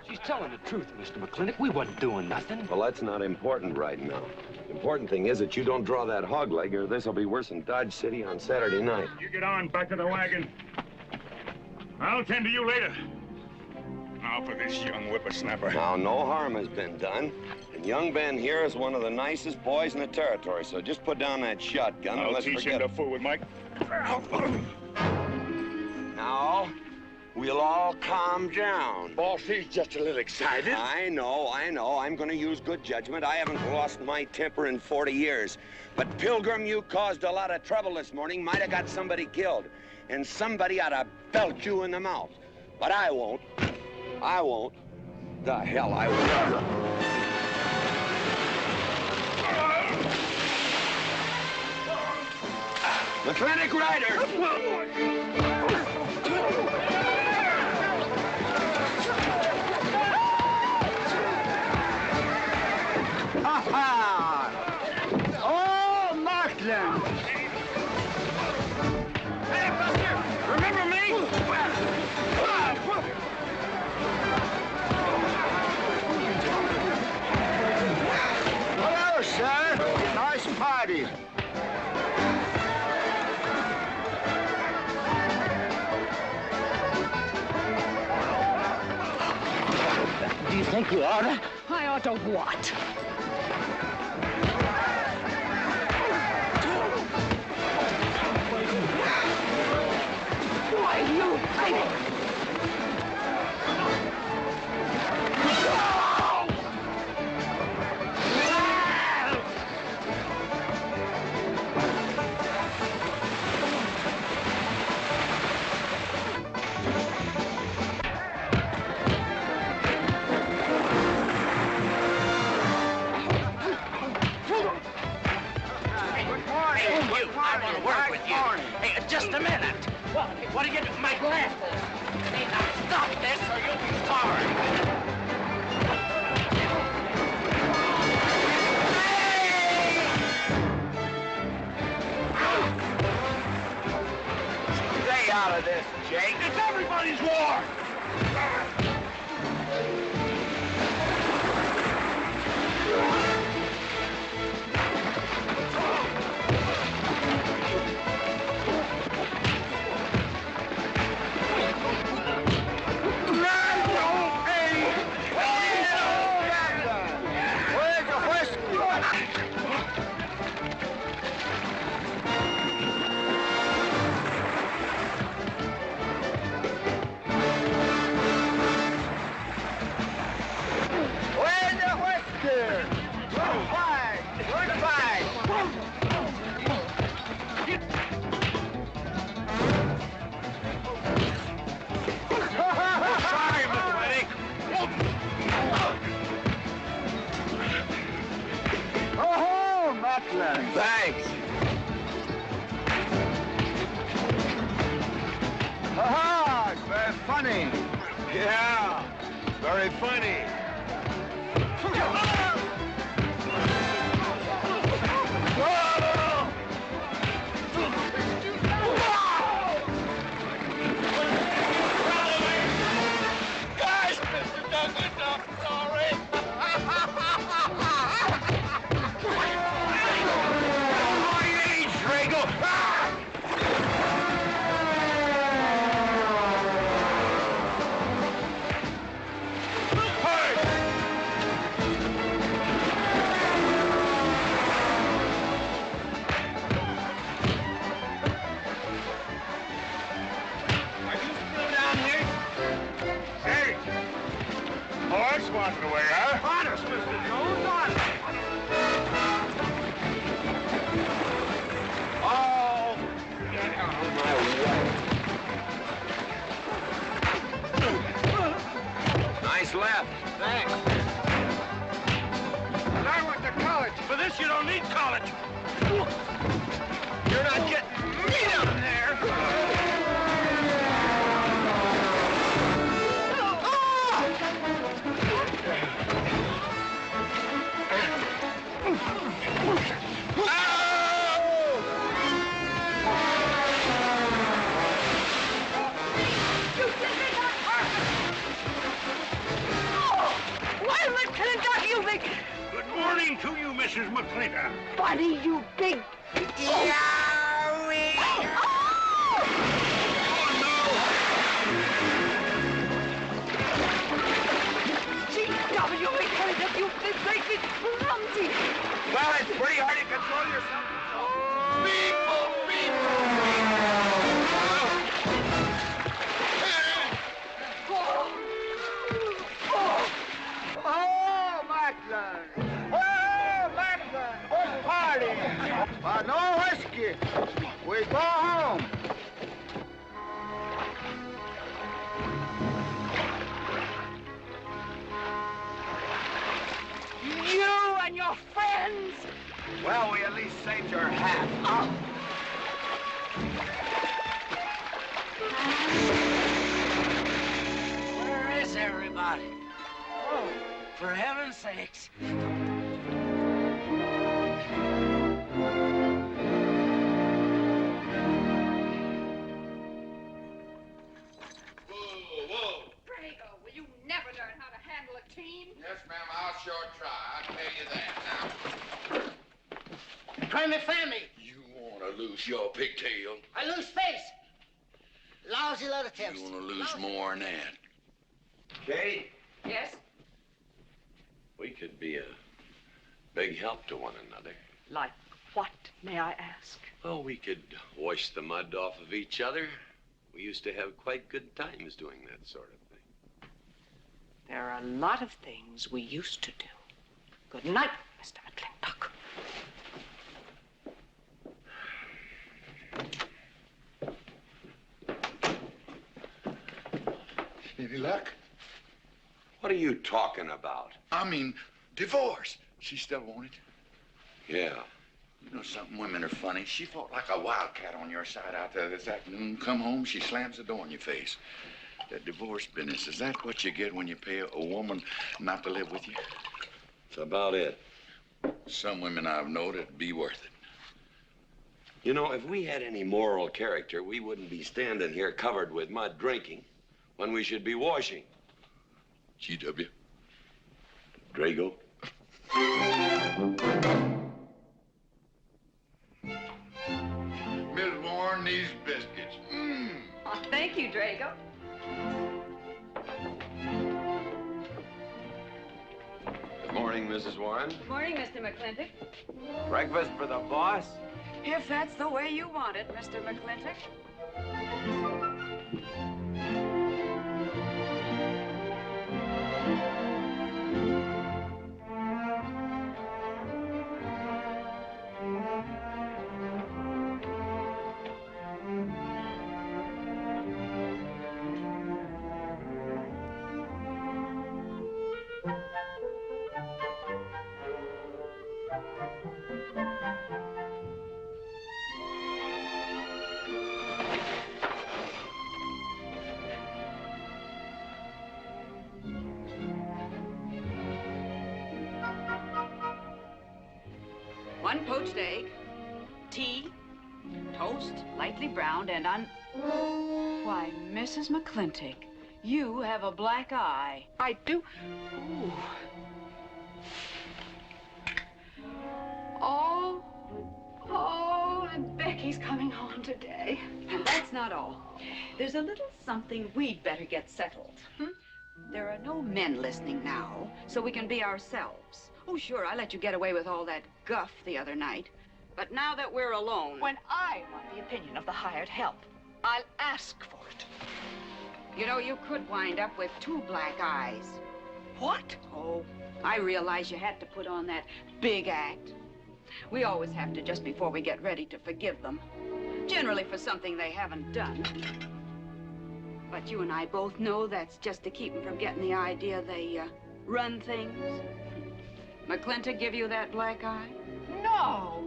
S9: She's telling the truth, Mr. McLintock. We wasn't doing nothing.
S5: Well, that's not important right now. The important thing is that you don't draw that hog leg, or this'll be worse than Dodge City on Saturday night.
S13: You get on, back to the wagon. I'll tend to you later. Now for this young whippersnapper.
S5: Now, no harm has been done. And young Ben here is one of the nicest boys in the territory, so just put down that shotgun and
S13: I'll
S5: let's
S13: teach
S5: forget
S13: him to fool with Mike.
S5: Now, we'll all calm down.
S13: Boss, he's just a little excited.
S5: I know. I'm going to use good judgment. I haven't lost my temper in 40 years. But, Pilgrim, you caused a lot of trouble this morning. Might have got somebody killed. And somebody ought to belt you in the mouth. But I won't. I won't. The hell I won't. McLintock Rider!
S21: Ha-ha! Oh, Markland!
S13: Hey, Buster! Remember me?
S21: Hello, sir. Nice party.
S20: Do you think you ought to?
S16: I ought to what? Why, you...
S10: I want to work with you. Hey, just a minute. What do you do? My glasses. Hey, now stop this or you'll be sorry.
S13: Stay out of this, Jake. It's everybody's war.
S21: Where's the whiskey? Where's the whiskey? Goodbye. Goodbye.
S13: Sorry, McLintock.
S21: Oh, Matlin.
S5: Thanks.
S21: Aha, very funny.
S5: Yeah, very funny.
S13: Guys, Mr. Douglas, I'm sorry. My age, Drago. Hey! this, you don't need college. You're not getting me down there.
S6: Why, McLintock, you big...
S13: Good morning to you, Mrs. McLintock.
S6: Buddy, you big...
S13: Yowie!
S6: G.W. McLintock, you big, great big clumsy.
S13: Well, it's pretty hard to control yourself.
S21: Oh, Macklin! Oh, Macklin! What's party? No whiskey. We go home.
S6: You and your friends.
S13: Well, we at least saved your hat.
S10: Where is everybody? Oh, for heaven's sakes.
S16: Drago, will you never learn how to handle a team?
S7: Yes, ma'am, I'll sure try. I'll tell you that now.
S20: Try me, family.
S7: You want to lose your pigtail?
S20: I lose face. Lousy lot of tips.
S7: You want to lose more than that?
S5: Kate,
S19: Yes?
S5: we could be a big help to one another.
S16: Like what, may I ask?
S5: Well, we could wash the mud off of each other. We used to have quite good times doing that sort of thing.
S16: There are a lot of things we used to do. Good night, Mr. McLintock.
S4: Any luck?
S5: What are you talking about?
S4: I mean, divorce. She still want it?
S5: Yeah.
S4: You know something, women are funny. She fought like a wildcat on your side out there this afternoon. Come home, she slams the door in your face. That divorce business, is that what you get when you pay a woman not to live with you?
S5: That's about it.
S4: Some women I've known it'd be worth it.
S5: You know, if we had any moral character, we wouldn't be standing here covered with mud drinking when we should be washing.
S4: G.W.
S5: Drago.
S7: Miss Warren, these biscuits. Mmm.
S19: Oh, thank you, Drago.
S5: Good morning, Mrs. Warren.
S19: Morning, Mr. McLintock.
S5: Breakfast for the boss?
S19: If that's the way you want it, Mr. McLintock. One poached egg, tea, toast, lightly browned, and Why, Mrs. McLintock, you have a black eye.
S16: I do. Ooh. Oh, and Becky's coming home today.
S19: And that's not all. There's a little something we'd better get settled. There are no men listening now, so we can be ourselves. Oh, sure, I let you get away with all that guff the other night. But now that we're alone...
S16: When I want the opinion of the hired help, I'll ask for it.
S19: You know, you could wind up with 2 black eyes.
S16: What?
S19: Oh, I realize you had to put on that big act. We always have to just before we get ready to forgive them. Generally for something they haven't done. But you and I both know that's just to keep them from getting the idea they run things. McLintock give you that black eye?
S16: No.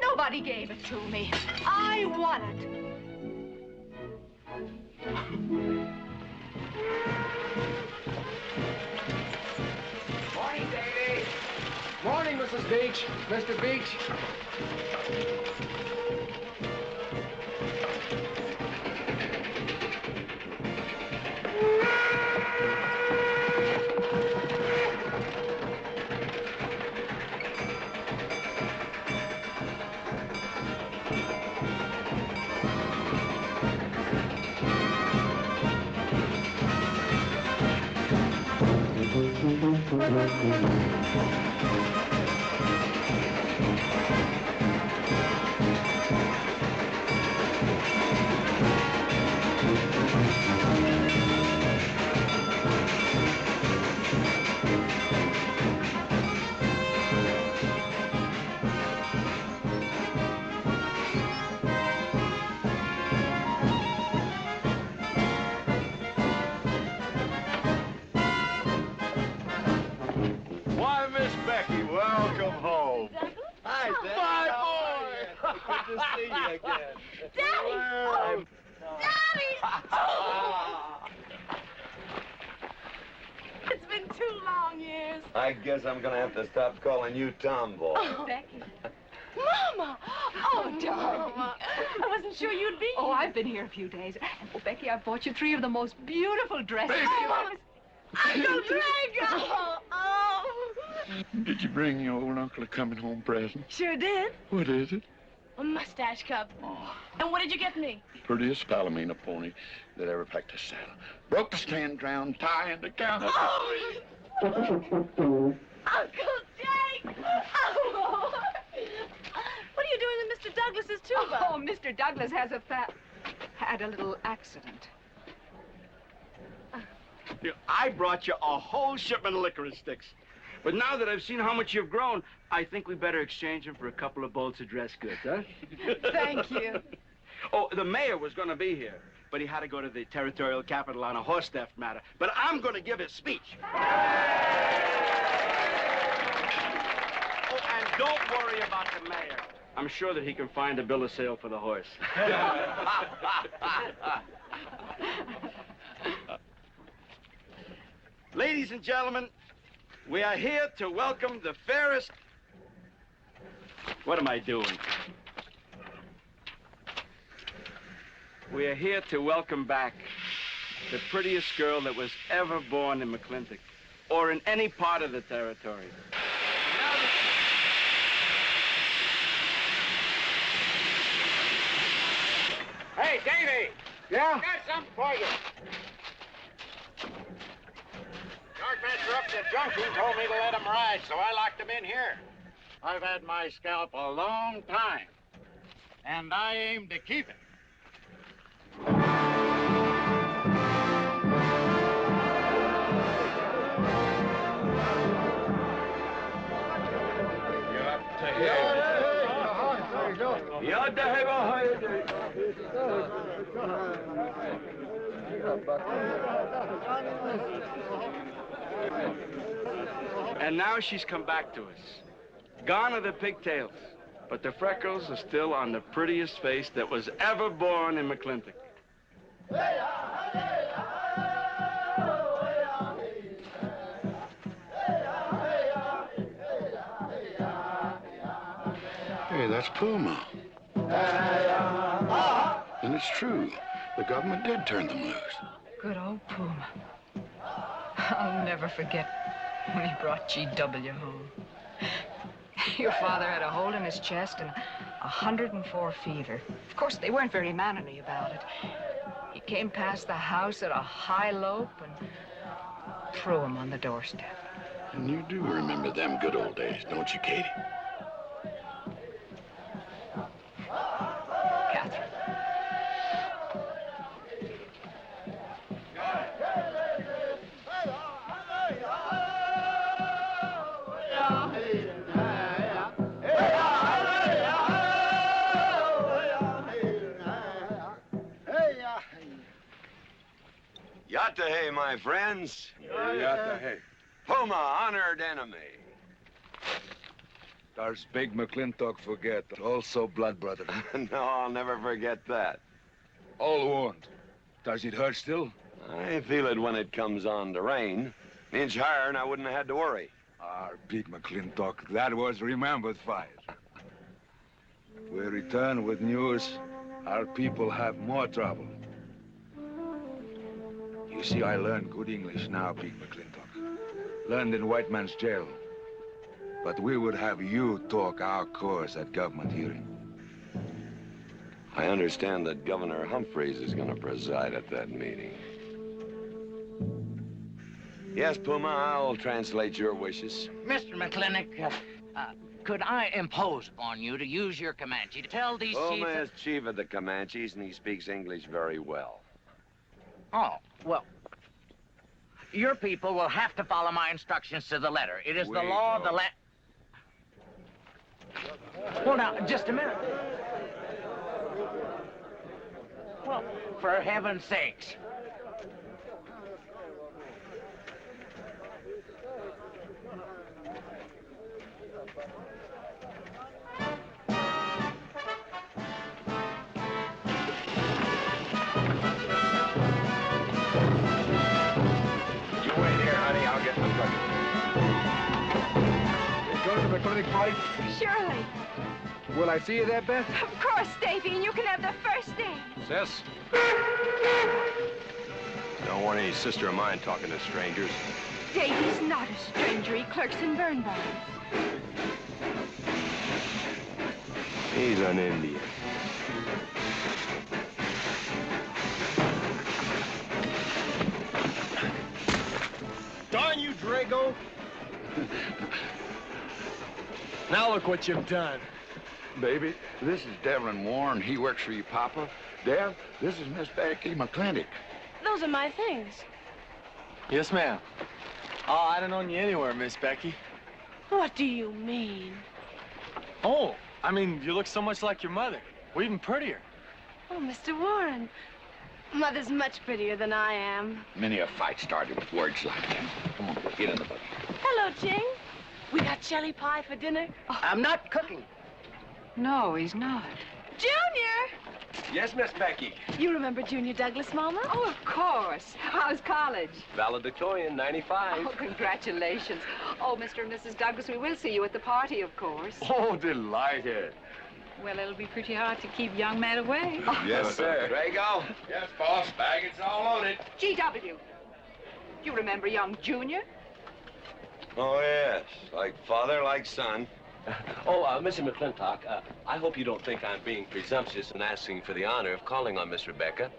S16: Nobody gave it to me. I won it.
S12: Morning, Davy. Morning, Mrs. Beach. Mr. Beach.
S7: Why, Miss Becky, welcome home.
S21: Hi, Dad.
S7: My
S21: boy. Good to see you again.
S6: Daddy!
S21: Well,
S6: Daddy! It's been 2 long years.
S5: I guess I'm gonna have to stop calling you Tomboy.
S16: Oh, Becky.
S6: Mama!
S16: Oh, darling.
S6: Mama. I wasn't sure you'd be
S16: Oh,
S6: here.
S16: I've been here a few days. And, oh, Becky, I bought you 3 of the most beautiful dresses.
S6: Oh, Mama. Uncle Drake! Oh, oh.
S4: Did you bring your old uncle a coming home present?
S6: Sure did.
S4: What is it?
S6: A mustache cup. And what did you get me?
S4: Prettiest Palomino pony that ever packed a saddle. Broke the stand, drowned, tie, and the counter.
S6: Oh. Uncle Jake! Oh. What are you doing with Mr. Douglas's tuba?
S16: Oh, Mr. Douglas had a little accident.
S14: I brought you a whole shipment of licorice sticks. But now that I've seen how much you've grown, I think we better exchange them for a couple of bolts of dress goods, huh?
S16: Thank you.
S14: Oh, the mayor was going to be here, but he had to go to the territorial capital on a horse theft matter. But I'm going to give his speech. Oh, and don't worry about the mayor. I'm sure that he can find a bill of sale for the horse. Ladies and gentlemen, we are here to welcome the fairest... What am I doing? We are here to welcome back the prettiest girl that was ever born in McLintock, or in any part of the territory.
S7: Hey, Davy!
S12: Yeah?
S7: Got something for you. Yardmaster up at the junction told me to let him ride, so I locked him in here. I've had my scalp a long time, and I aim to keep it.
S14: And now she's come back to us. Gone are the pigtails, but the freckles are still on the prettiest face that was ever born in McLintock.
S4: Hey, that's Puma. And it's true. The government did turn them loose.
S16: Good old Puma. I'll never forget when he brought G.W. home. Your father had a hole in his chest and 104 fever. Of course, they weren't very mannerly about it. He came past the house at a high lope and threw him on the doorstep.
S4: And you do remember them good old days, don't you, Katie?
S16: Catherine.
S5: Yatta my friends.
S4: Yatta
S5: Puma, honored enemy.
S2: Does big McLintock forget? Also blood brother.
S5: No, I'll never forget that.
S2: All wound. Does it hurt still?
S5: I feel it when it comes on to rain. An inch higher and I wouldn't have had to worry.
S2: Our big McLintock, that was remembered fire. We return with news. Our people have more trouble. You see, I learned good English now, big McLintock. Learned in white man's jail. But we would have you talk our cause at government hearing.
S5: I understand that Governor Humphreys is going to preside at that meeting. Yes, Puma, I'll translate your wishes.
S10: Mr. McLintock, could I impose upon you to use your Comanche to tell these
S5: Puma
S10: chiefs...
S5: is chief of the Comanches, and he speaks English very well.
S10: Oh, well, your people will have to follow my instructions to the letter. It is the law of the land... Well, now, just a minute. Well, for heaven's sakes.
S8: You wait here, honey. I'll get the
S12: You go to the clinic party?
S16: Surely.
S12: Will I see you there, Beth?
S16: Of course, Davy, and you can have the first name.
S8: Sis?
S9: Don't want any sister of mine talking to strangers.
S16: Davy's not a stranger. He clerks in burn barns.
S9: He's an Indian.
S17: Darn you, Drago! Now look what you've done.
S4: Baby, this is Devlin Warren. He works for you, Papa. Dev, this is Miss Becky McLintock.
S22: Those are my things.
S17: Yes, ma'am. Oh, I don't own you anywhere, Miss Becky.
S22: What do you mean?
S17: Oh, I mean, you look so much like your mother. Well, even prettier.
S22: Oh, Mr. Warren. Mother's much prettier than I am.
S4: Many a fight started with words like that. Come on, get in the boat.
S22: Hello, Ching. We got jelly pie for dinner. Oh.
S20: I'm not cooking.
S19: No, he's not.
S22: Junior!
S17: Yes, Miss Becky.
S22: You remember Junior Douglas, Mama?
S19: Oh, of course. How's college?
S9: Valedictorian, 95.
S19: Oh, congratulations. Oh, Mr. and Mrs. Douglas, we will see you at the party, of course.
S2: Oh, delighted.
S19: Well, it'll be pretty hard to keep young men away.
S5: Yes, sir.
S8: Drago? Yes, boss. Baggage all on it.
S19: G.W. You remember young Junior?
S5: Oh, yes. Like father, like son.
S23: Mr. McLintock, I hope you don't think I'm being presumptuous in asking for the honor of calling on Miss Rebecca.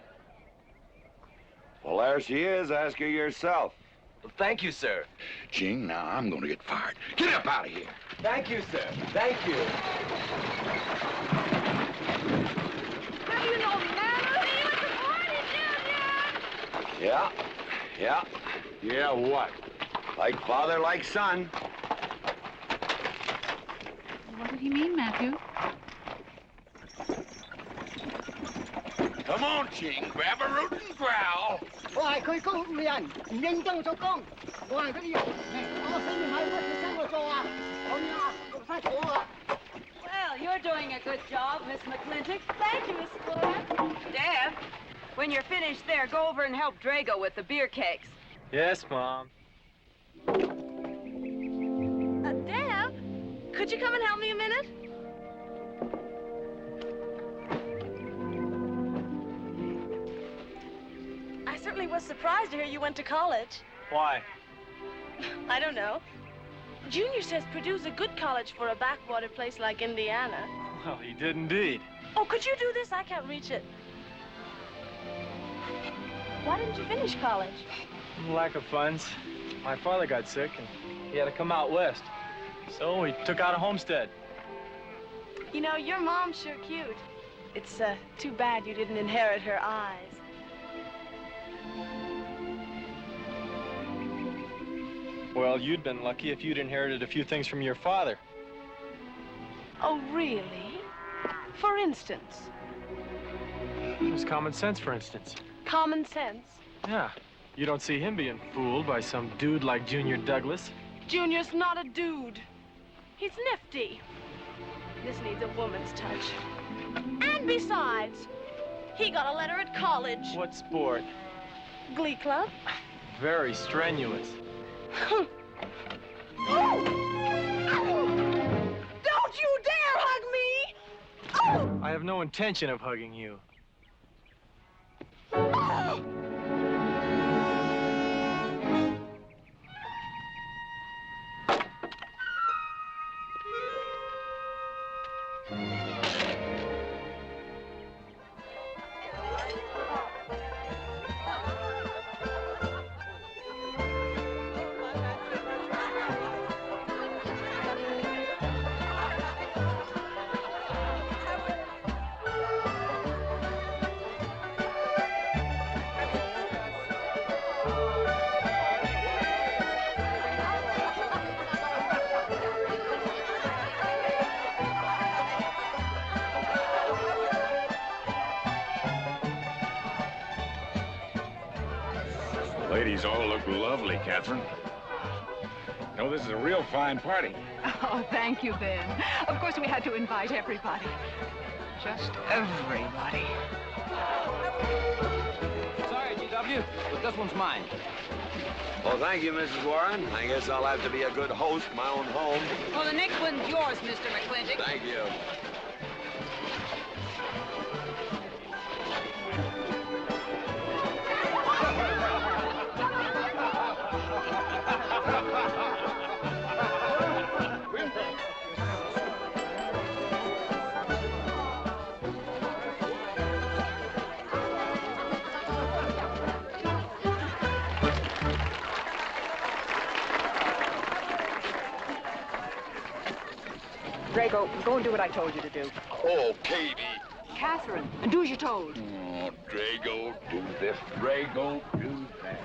S5: Well, there she is. Ask her yourself.
S23: Well, thank you, sir.
S4: Ching, now I'm going to get fired. Get up out of here.
S23: Thank you, sir. Thank you.
S22: Now you know Nana. See you at the party, Junior!
S5: Yeah. Yeah.
S2: Yeah, what?
S5: Like father, like son.
S19: What did he mean, Matthew?
S4: Come on, Ching. Grab a root and growl.
S20: 我係佢高夫人，唔認真做工。我係嗰啲人，我死唔係屈佢生我做啊！我呀，做晒咗啊！
S6: Well, you're doing a good job, Miss McLintock. Thank you, Miss Flora.
S19: Deb, when you're finished there, go over and help Drago with the beer cakes.
S17: Yes, Mom.
S22: Deb, could you come and help me a minute? I certainly was surprised to hear you went to college.
S17: Why?
S22: I don't know. Junior says Purdue's a good college for a backwater place like Indiana.
S17: Well, he did indeed.
S22: Oh, could you do this? I can't reach it. Why didn't you finish college?
S17: Lack of funds. My father got sick, and he had to come out west. So he took out a homestead.
S22: You know, your mom's sure cute. It's too bad you didn't inherit her eyes.
S17: Well, you'd been lucky if you'd inherited a few things from your father.
S22: Oh, really? For instance?
S17: There's common sense, for instance.
S22: Common sense?
S17: Yeah. You don't see him being fooled by some dude like Junior Douglas.
S22: Junior's not a dude. He's nifty. This needs a woman's touch. And besides, he got a letter at college.
S17: What sport?
S22: Glee club.
S17: Very strenuous.
S22: Don't you dare hug me!
S17: I have no intention of hugging you.
S8: Ladies all look lovely, Catherine. You know, this is a real fine party.
S16: Oh, thank you, Ben. Of course, we had to invite everybody. Just everybody.
S18: Sorry, GW, but this one's mine. Well, thank you, Mrs. Warren. I guess I'll have to be a good host, my own home.
S19: Well, the next one's yours, Mr. McLintock.
S18: Thank you.
S16: Drago, go and do what I told you to do.
S4: Oh, Katie.
S16: Catherine, and do as you're told.
S4: Oh, Drago, do this. Drago, do that.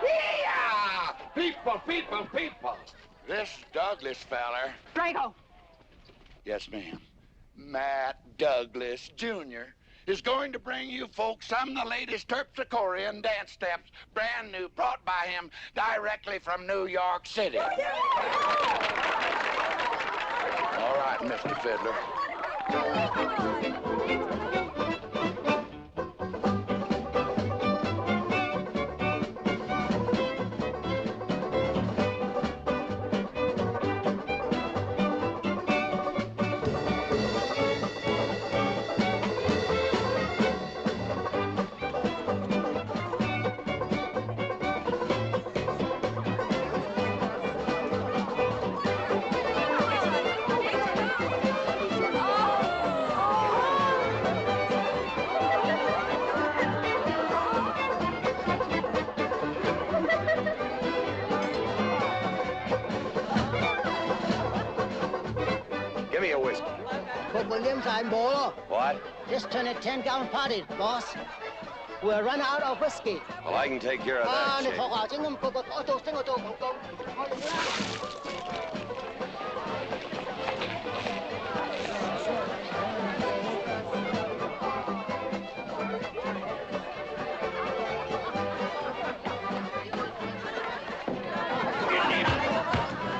S4: Yeah! People. This Douglas feller.
S16: Drago!
S4: Yes, ma'am. Matt Douglas, Jr. is going to bring you folks some of the latest terpsichorean dance steps, brand new, brought by him directly from New York City. All right, Mr. Fiddler.
S18: Give me a whiskey.
S20: Put Williams on board.
S18: What?
S20: Just turn a 10-gallon party, boss. We'll run out of whiskey.
S18: Well, I can take care of that.
S20: 你
S18: Shane.
S20: 學校整咁個個我做廣告，我哋啦。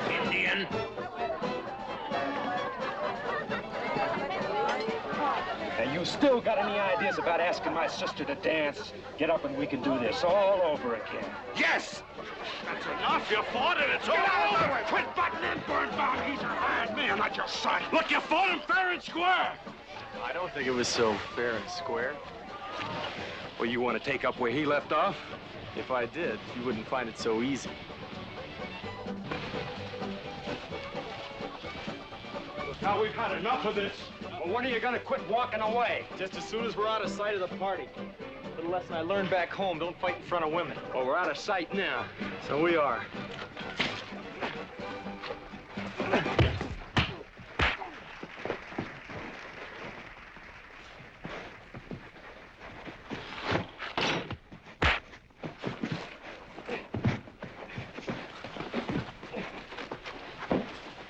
S13: Indian.
S1: And you still got any ideas about asking my sister to dance? Get up and we can do this all over again.
S13: Yes! That's enough. You fought it. It's all over. Quit butting in, Birnbaum. He's a hard man, not your son. Look, you fought him fair and square.
S17: I don't think it was so fair and square.
S1: Well, you want to take up where he left off?
S17: If I did, you wouldn't find it so easy.
S1: Now we've had enough of this. Well, when are you gonna quit walking away?
S17: Just as soon as we're out of sight of the party. A little lesson I learned back home, don't fight in front of women.
S1: Well, we're out of sight now.
S17: So we are.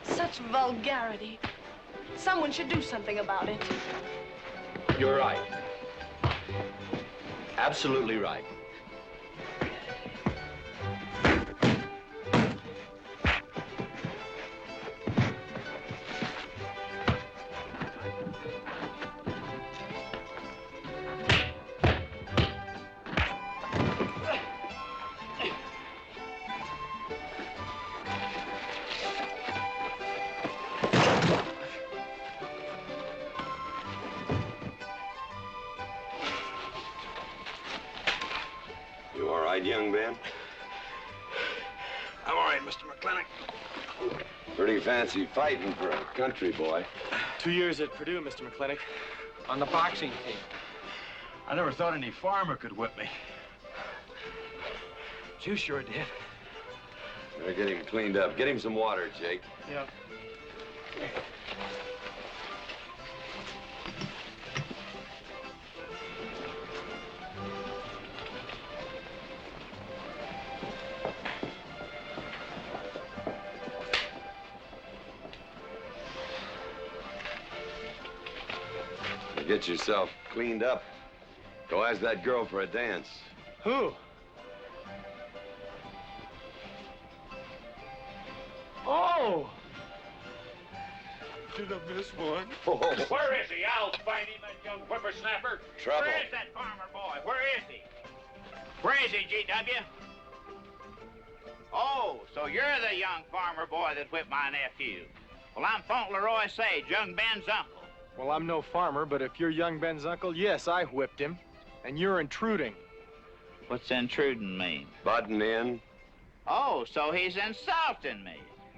S22: Such vulgarity. Someone should do something about it.
S23: You're right. Absolutely right.
S3: Mr. McLintock.
S5: Pretty fancy fighting for a country boy.
S17: 2 years at Purdue, Mr. McLintock, on the boxing team.
S1: I never thought any farmer could whip me. But you sure did.
S5: Better get him cleaned up. Get him some water, Jake.
S17: Yep.
S5: Get yourself cleaned up. Go ask that girl for a dance.
S17: Who? Oh!
S13: Did I miss one?
S7: Where is he? I'll find him, that young whippersnapper.
S5: Trouble.
S7: Where is that farmer boy? Where is he? Where is he, G.W.? Oh, so you're the young farmer boy that whipped my nephew. Well, I'm Fauntleroy Sage, young Ben's uncle.
S17: Well, I'm no farmer, but if you're young Ben's uncle, yes, I whipped him. And you're intruding.
S7: What's intruding mean?
S5: Butting in.
S7: Oh, so he's insulting me.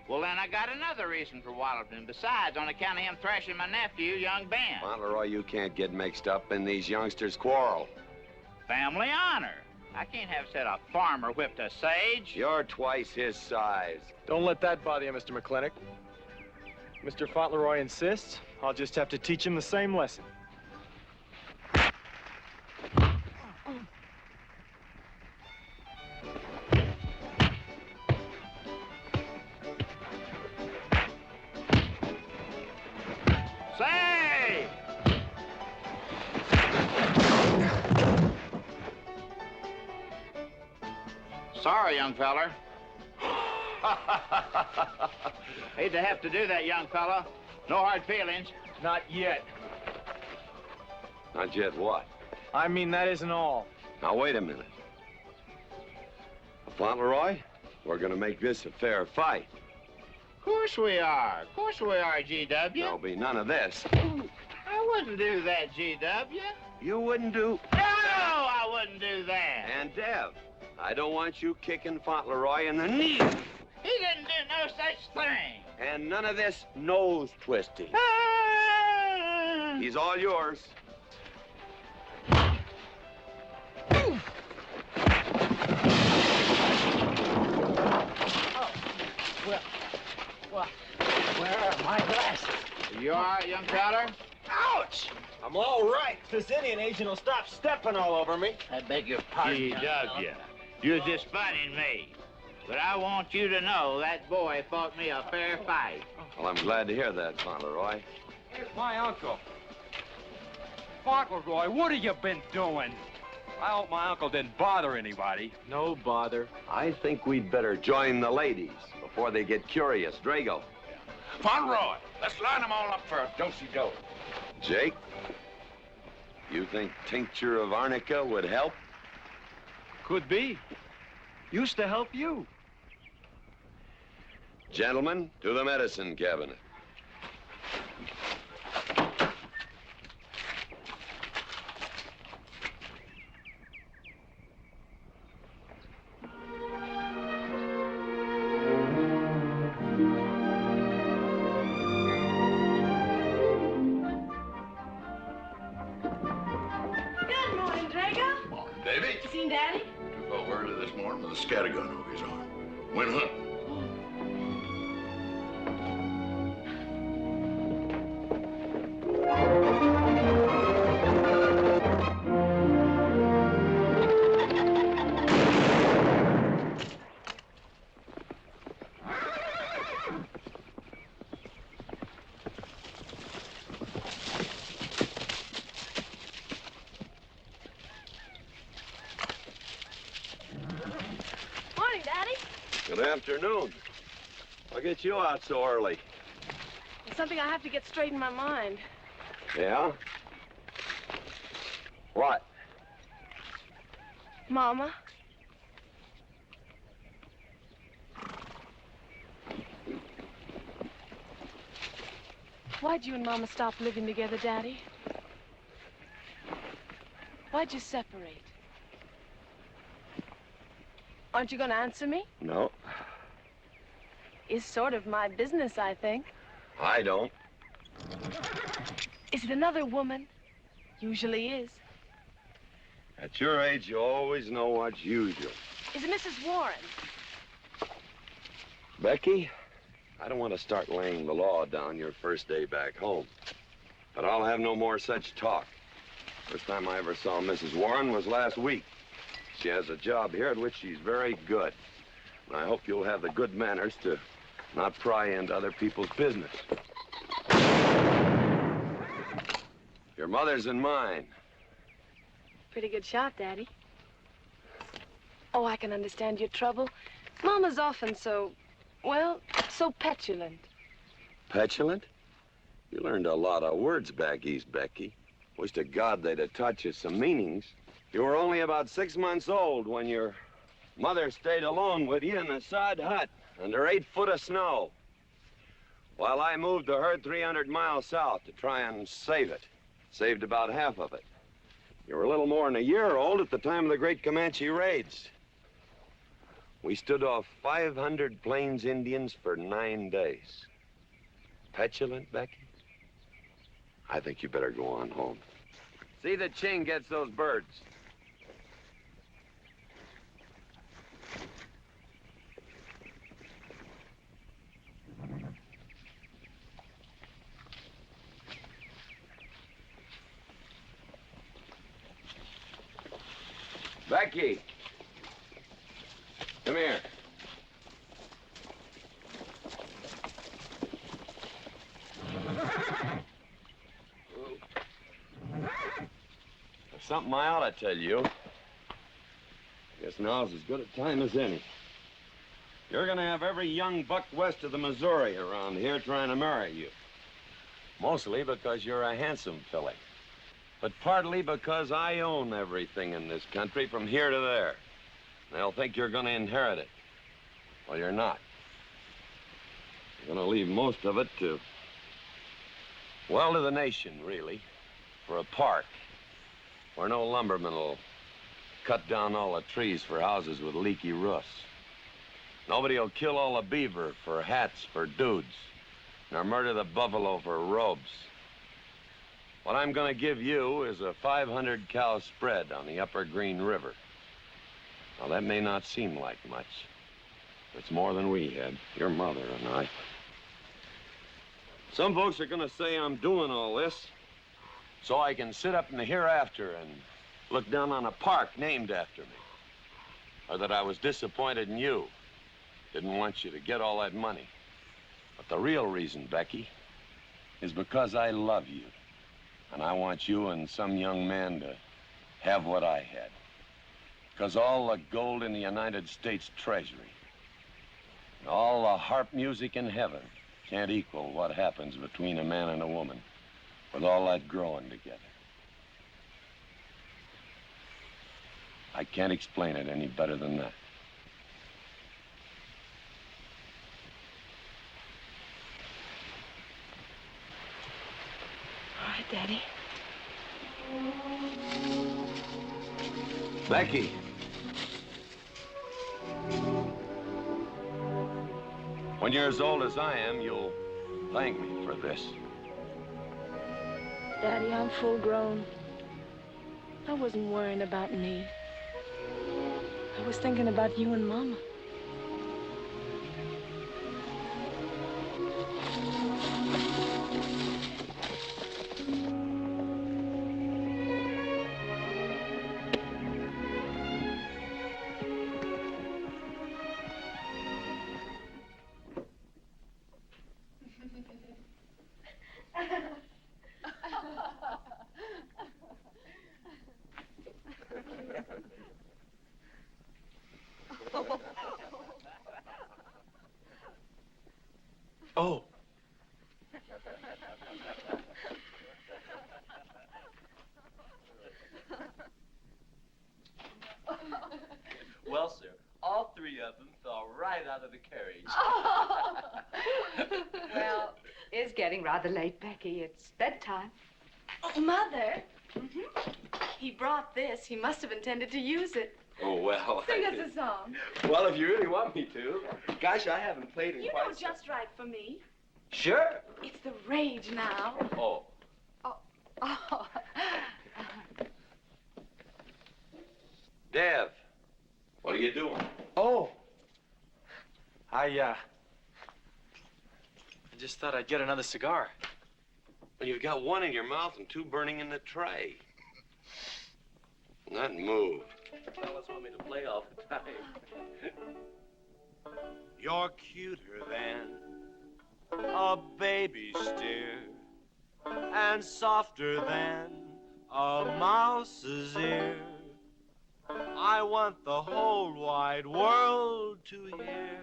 S7: Well, then I got another reason for walloping him. Besides, on account of him thrashing my nephew, young Ben.
S5: Fauntleroy, you can't get mixed up in these youngsters' quarrel.
S7: Family honor. I can't have said a farmer whipped a sage.
S5: You're twice his size.
S17: Don't let that bother you, Mr. McLintock. Mr. Fauntleroy insists. I'll just have to teach him the same lesson.
S7: Say! Sorry, young feller. Hate to have to do that, young fella. No hard feelings.
S17: Not yet.
S5: Not yet what?
S17: I mean, that isn't all.
S5: Now, wait a minute. Fauntleroy, we're gonna make this a fair fight.
S7: Of course we are. Of course we are, G.W.
S5: There'll be none of this.
S7: I wouldn't do that, G.W.
S5: You wouldn't do...
S7: No, I wouldn't do that.
S5: And Dev, I don't want you kicking Fauntleroy in the knee.
S7: He didn't do no such thing.
S5: And none of this nose twisting. He's all yours.
S10: Well, where are my glasses?
S7: You all right, young feller?
S10: Ouch! I'm all right. This Indian agent will stop stepping all over me. I beg your pardon.
S7: G.W. You're just funning me. But I want you to know that boy fought me a fair fight.
S5: Well, I'm glad to hear that, Fauntleroy.
S9: Here's my uncle. Fauntleroy, what have you been doing? I hope my uncle didn't bother anybody.
S17: No bother.
S5: I think we'd better join the ladies before they get curious. Drago.
S8: Fauntleroy, let's line them all up for a do-si-do.
S5: Jake, you think tincture of arnica would help?
S17: Could be. Used to help you.
S5: Gentlemen, to the medicine cabinet.
S6: Good morning, Drago.
S4: Morning, Davy.
S6: You seen Daddy?
S4: Took off early this morning with a scattergun over his arm. Went hunting.
S6: Morning, Daddy.
S5: Good afternoon. I'll get you out so early.
S22: It's something I have to get straight in my mind.
S5: Yeah? What?
S22: Mama. Why'd you and Mama stop living together, Daddy? Why'd you separate? Aren't you going to answer me?
S5: No.
S22: is sort of my business, I think.
S5: I don't.
S22: Is it another woman? Usually is.
S5: At your age, you always know what's usual.
S22: Is it Mrs. Warren?
S5: Becky, I don't want to start laying the law down your first day back home. But I'll have no more such talk. First time I ever saw Mrs. Warren was last week. She has a job here at which she's very good. And I hope you'll have the good manners to not pry into other people's business. Your mother's and mine.
S22: Pretty good shot, Daddy. Oh, I can understand your trouble. Mama's often so, well, so petulant.
S5: Petulant? You learned a lot of words back east, Becky. Wish to God they'd have taught you some meanings. You were only about 6 months old when your mother stayed alone with you in a sod hut under 8 foot of snow, while I moved the herd 300 miles south to try and save it. Saved about half of it. You were a little more than a year old at the time of the great Comanche raids. We stood off 500 Plains Indians for 9 days. Petulant, Becky? I think you better go on home. See that Ching gets those birds. Becky, come here. There's something I ought to tell you. Guess now's as good a time as any. You're gonna have every young buck west of the Missouri around here trying to marry you. Mostly because you're a handsome filly. But partly because I own everything in this country from here to there. They'll think you're gonna inherit it. Well, you're not. You're gonna leave most of it to, well, to the nation, really. For a park where no lumberman will cut down all the trees for houses with leaky roofs. Nobody will kill all the beaver for hats for dudes, nor murder the buffalo for robes. What I'm gonna give you is a 500-cow spread on the upper Green River. Now, that may not seem like much. It's more than we had, your mother and I. Some folks are gonna say I'm doing all this so I can sit up in the hereafter and look down on a park named after me. Or that I was disappointed in you. Didn't want you to get all that money. But the real reason, Becky, is because I love you. And I want you and some young man to have what I had. Because all the gold in the United States Treasury and all the harp music in heaven can't equal what happens between a man and a woman with all that growing together. I can't explain it any better than that.
S22: All right, Daddy.
S5: Becky. When you're as old as I am, you'll thank me for this.
S22: Daddy, I'm full grown. I wasn't worrying about me. I was thinking about you and Mama.
S17: Oh.
S23: Well, sir, all 3 of them fell right out of the carriage.
S16: Well, it's getting rather late, Becky. It's bedtime.
S22: Oh, Mother. He brought this. He must have intended to use it.
S23: Oh, well.
S22: Sing us a song.
S23: Well, if you really want me to. Gosh, I haven't played in
S22: You
S23: quite
S22: know just right for me.
S23: Sure.
S22: It's the rage now.
S23: Oh.
S22: Oh.
S23: Dev, what are you doing?
S17: Oh. I just thought I'd get another cigar.
S23: Well, you've got one in your mouth and two burning in the tray. Not move. Fellas want me to play all the time.
S3: You're cuter than a baby steer and softer than a mouse's ear. I want the whole wide world to hear.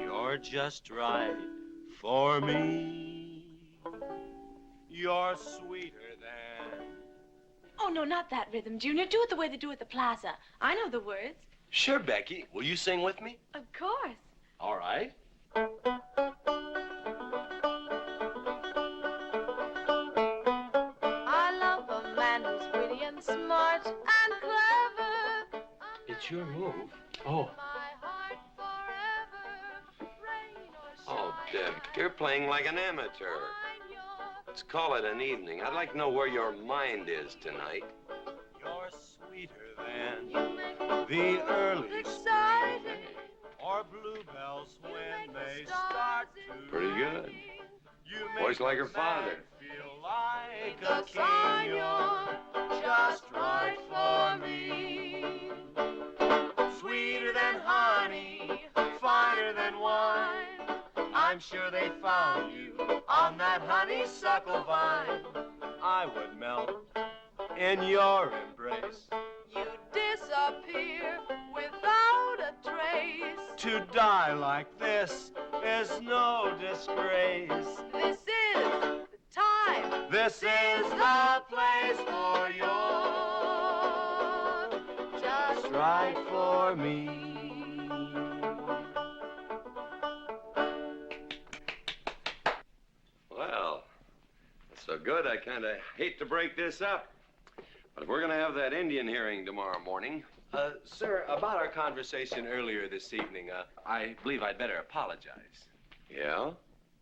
S3: You're just right for me. You're sweeter than...
S22: Oh, no, not that rhythm, Junior. Do it the way they do at the plaza. I know the words.
S23: Sure, Becky. Will you sing with me?
S22: Of course.
S23: All right.
S22: I love a man who's witty and smart and clever.
S23: It's your move. Oh. Oh, Deb, you're playing like an amateur. Let's call it an evening. I'd like to know where your mind is tonight.
S3: You're sweeter than the early spring or bluebells when they start to
S23: Pretty good. Voice like her father.
S3: feel like a king. You're just right for me. Sweeter than honey, finer than wine. I'm sure they found you on that honeysuckle vine. I would melt in your embrace.
S22: You disappear without a trace.
S3: To die like this is no disgrace.
S22: This is the time.
S3: This is the place for you.
S22: Just
S3: Right for me.
S23: Well, that's so good, I kind of hate to break this up. But if we're going to have that Indian hearing tomorrow morning... sir, about our conversation earlier this evening, I believe I'd better apologize. Yeah?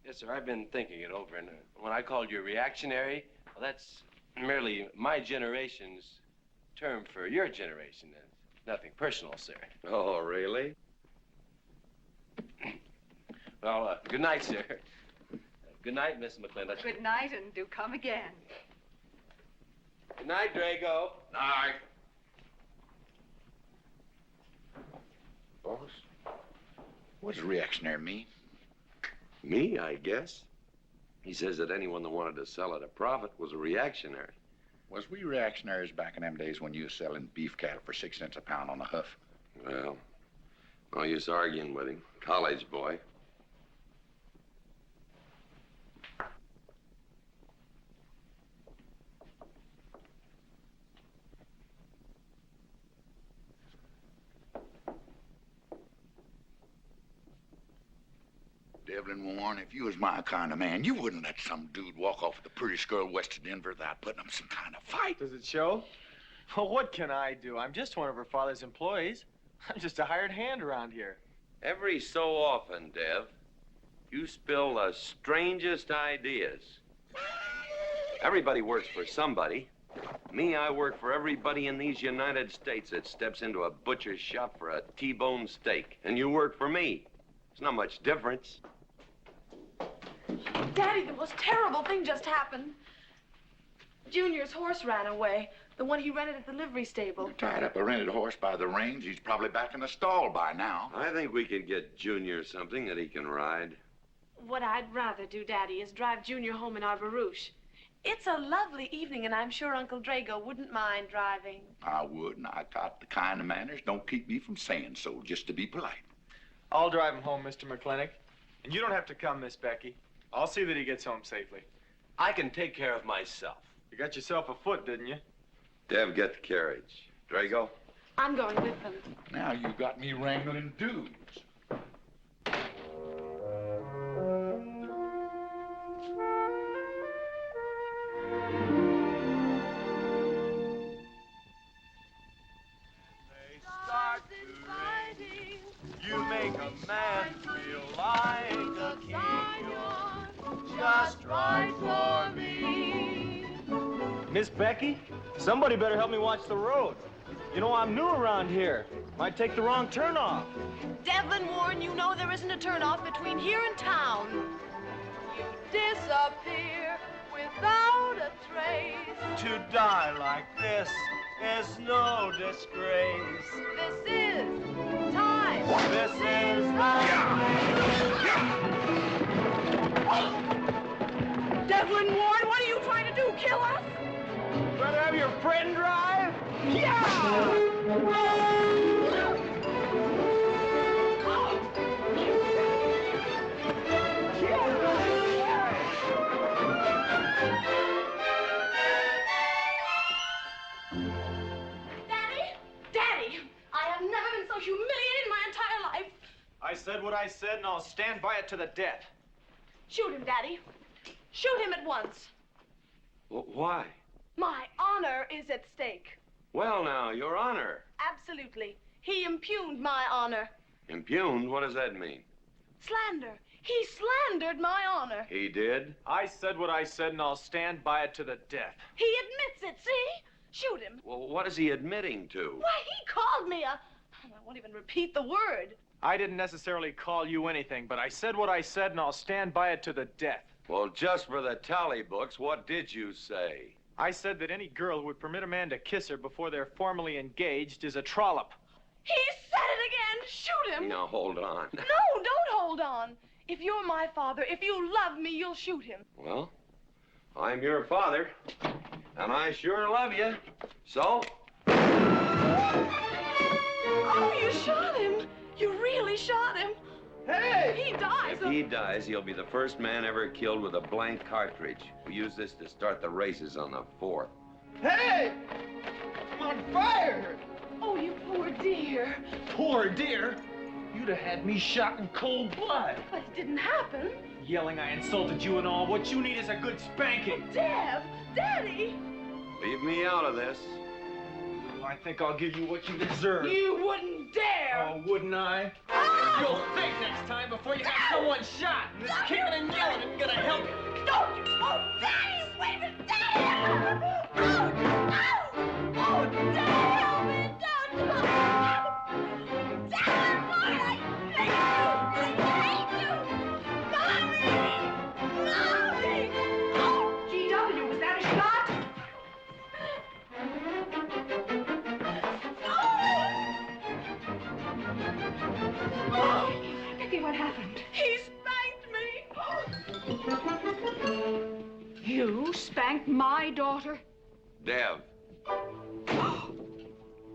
S23: Yes, sir, I've been thinking it over, and when I called you reactionary, well, that's merely my generation's term for your generation. Nothing personal, sir. Oh, really? Well, good night, sir. Good night, Miss McLintock.
S19: Good night, and do come again.
S23: Good night, Drago. Night.
S4: Boss, what does reactionary mean?
S23: Me, I guess. He says that anyone that wanted to sell at a profit was a reactionary.
S4: Was we reactionaries back in them days when you was selling beef cattle for 6 cents a pound on the hoof?
S23: Well, no use arguing with him. College boy.
S4: Devlin Warren, if you was my kind of man, you wouldn't let some dude walk off with the prettiest girl west of Denver without putting up some kind of fight.
S17: Does it show? Well, what can I do? I'm just one of her father's employees. I'm just a hired hand around here.
S23: Every so often, Dev, you spill the strangest ideas. Everybody works for somebody. Me, I work for everybody in these United States that steps into a butcher's shop for a T-bone steak. And you work for me. There's not much difference.
S22: Daddy, the most terrible thing just happened. Junior's horse ran away. The one he rented at the livery stable.
S4: Tied up a rented horse by the reins. He's probably back in the stall by now.
S23: I think we could get Junior something that he can ride.
S22: What I'd rather do, Daddy, is drive Junior home in our barouche. It's a lovely evening, and I'm sure Uncle Drago wouldn't mind driving.
S4: I would, and I got the kind of manners don't keep me from saying so, just to be polite.
S17: I'll drive him home, Mr. McLintock. And you don't have to come, Miss Becky. I'll see that he gets home safely.
S23: I can take care of myself.
S17: You got yourself a foot, didn't you?
S23: Dev, get the carriage. Drago?
S22: I'm going with them.
S4: Now you got me wrangling dudes.
S3: man feel like a king. You're just right for me.
S17: Miss Becky, somebody better help me watch the road. You know, I'm new around here. Might take the wrong turn off.
S22: Devlin Warren, you know there isn't a turnoff between here and town.
S3: You disappear without a trace. To die like this is no disgrace.
S22: This is time.
S3: This is
S22: Devlin Warren, what are you trying to do? Kill us?
S17: Rather have your friend drive? Yeah!
S22: Daddy, I have never been so humiliated in my entire life.
S17: I said what I said, and I'll stand by it to the death.
S22: Shoot him, Daddy. Shoot him at once.
S5: Why?
S22: My honor is at stake.
S5: Well, now, Your Honor.
S22: Absolutely. He impugned my honor.
S5: Impugned? What does that mean?
S22: Slander. He slandered my honor.
S5: He did?
S17: I said what I said, and I'll stand by it to the death.
S22: He admits it, see? Shoot him.
S5: Well, what is he admitting to?
S22: Why, he called me a... I won't even repeat the word.
S17: I didn't necessarily call you anything, but I said what I said, and I'll stand by it to the death.
S5: Well, just for the tally books, what did you say?
S17: I said that any girl who would permit a man to kiss her before they're formally engaged is a trollop.
S22: He said it again. Shoot him.
S5: Now, hold on.
S22: No, don't hold on. If you're my father, if you love me, you'll shoot him.
S5: Well, I'm your father, and I sure love you. So?
S22: Oh, you shot him. You really shot him.
S17: Hey!
S22: He dies.
S5: If he dies, he'll be the first man ever killed with a blank cartridge. We use this to start the races on the 4th.
S17: Hey! I'm on fire!
S22: Oh, you poor dear.
S17: Poor dear? You'd have had me shot in cold blood.
S22: But it didn't happen.
S17: Yelling I insulted you and all. What you need is a good spanking.
S22: Deb! Daddy!
S5: Leave me out of this.
S17: I think I'll give you what you deserve.
S22: You wouldn't dare!
S17: Oh, wouldn't I? You'll think next time before you have someone shot. And this kicking and yelling isn't gonna help you.
S22: Don't you! Oh, Daddy! Wait a minute! Daddy! Oh, Daddy! Help me! Don't! Daddy, Lord, I hate you! Mommy! Mommy! Oh, G.W., was that a shot? Oh, Becky, what happened? He spanked me. You spanked my daughter?
S5: Dev.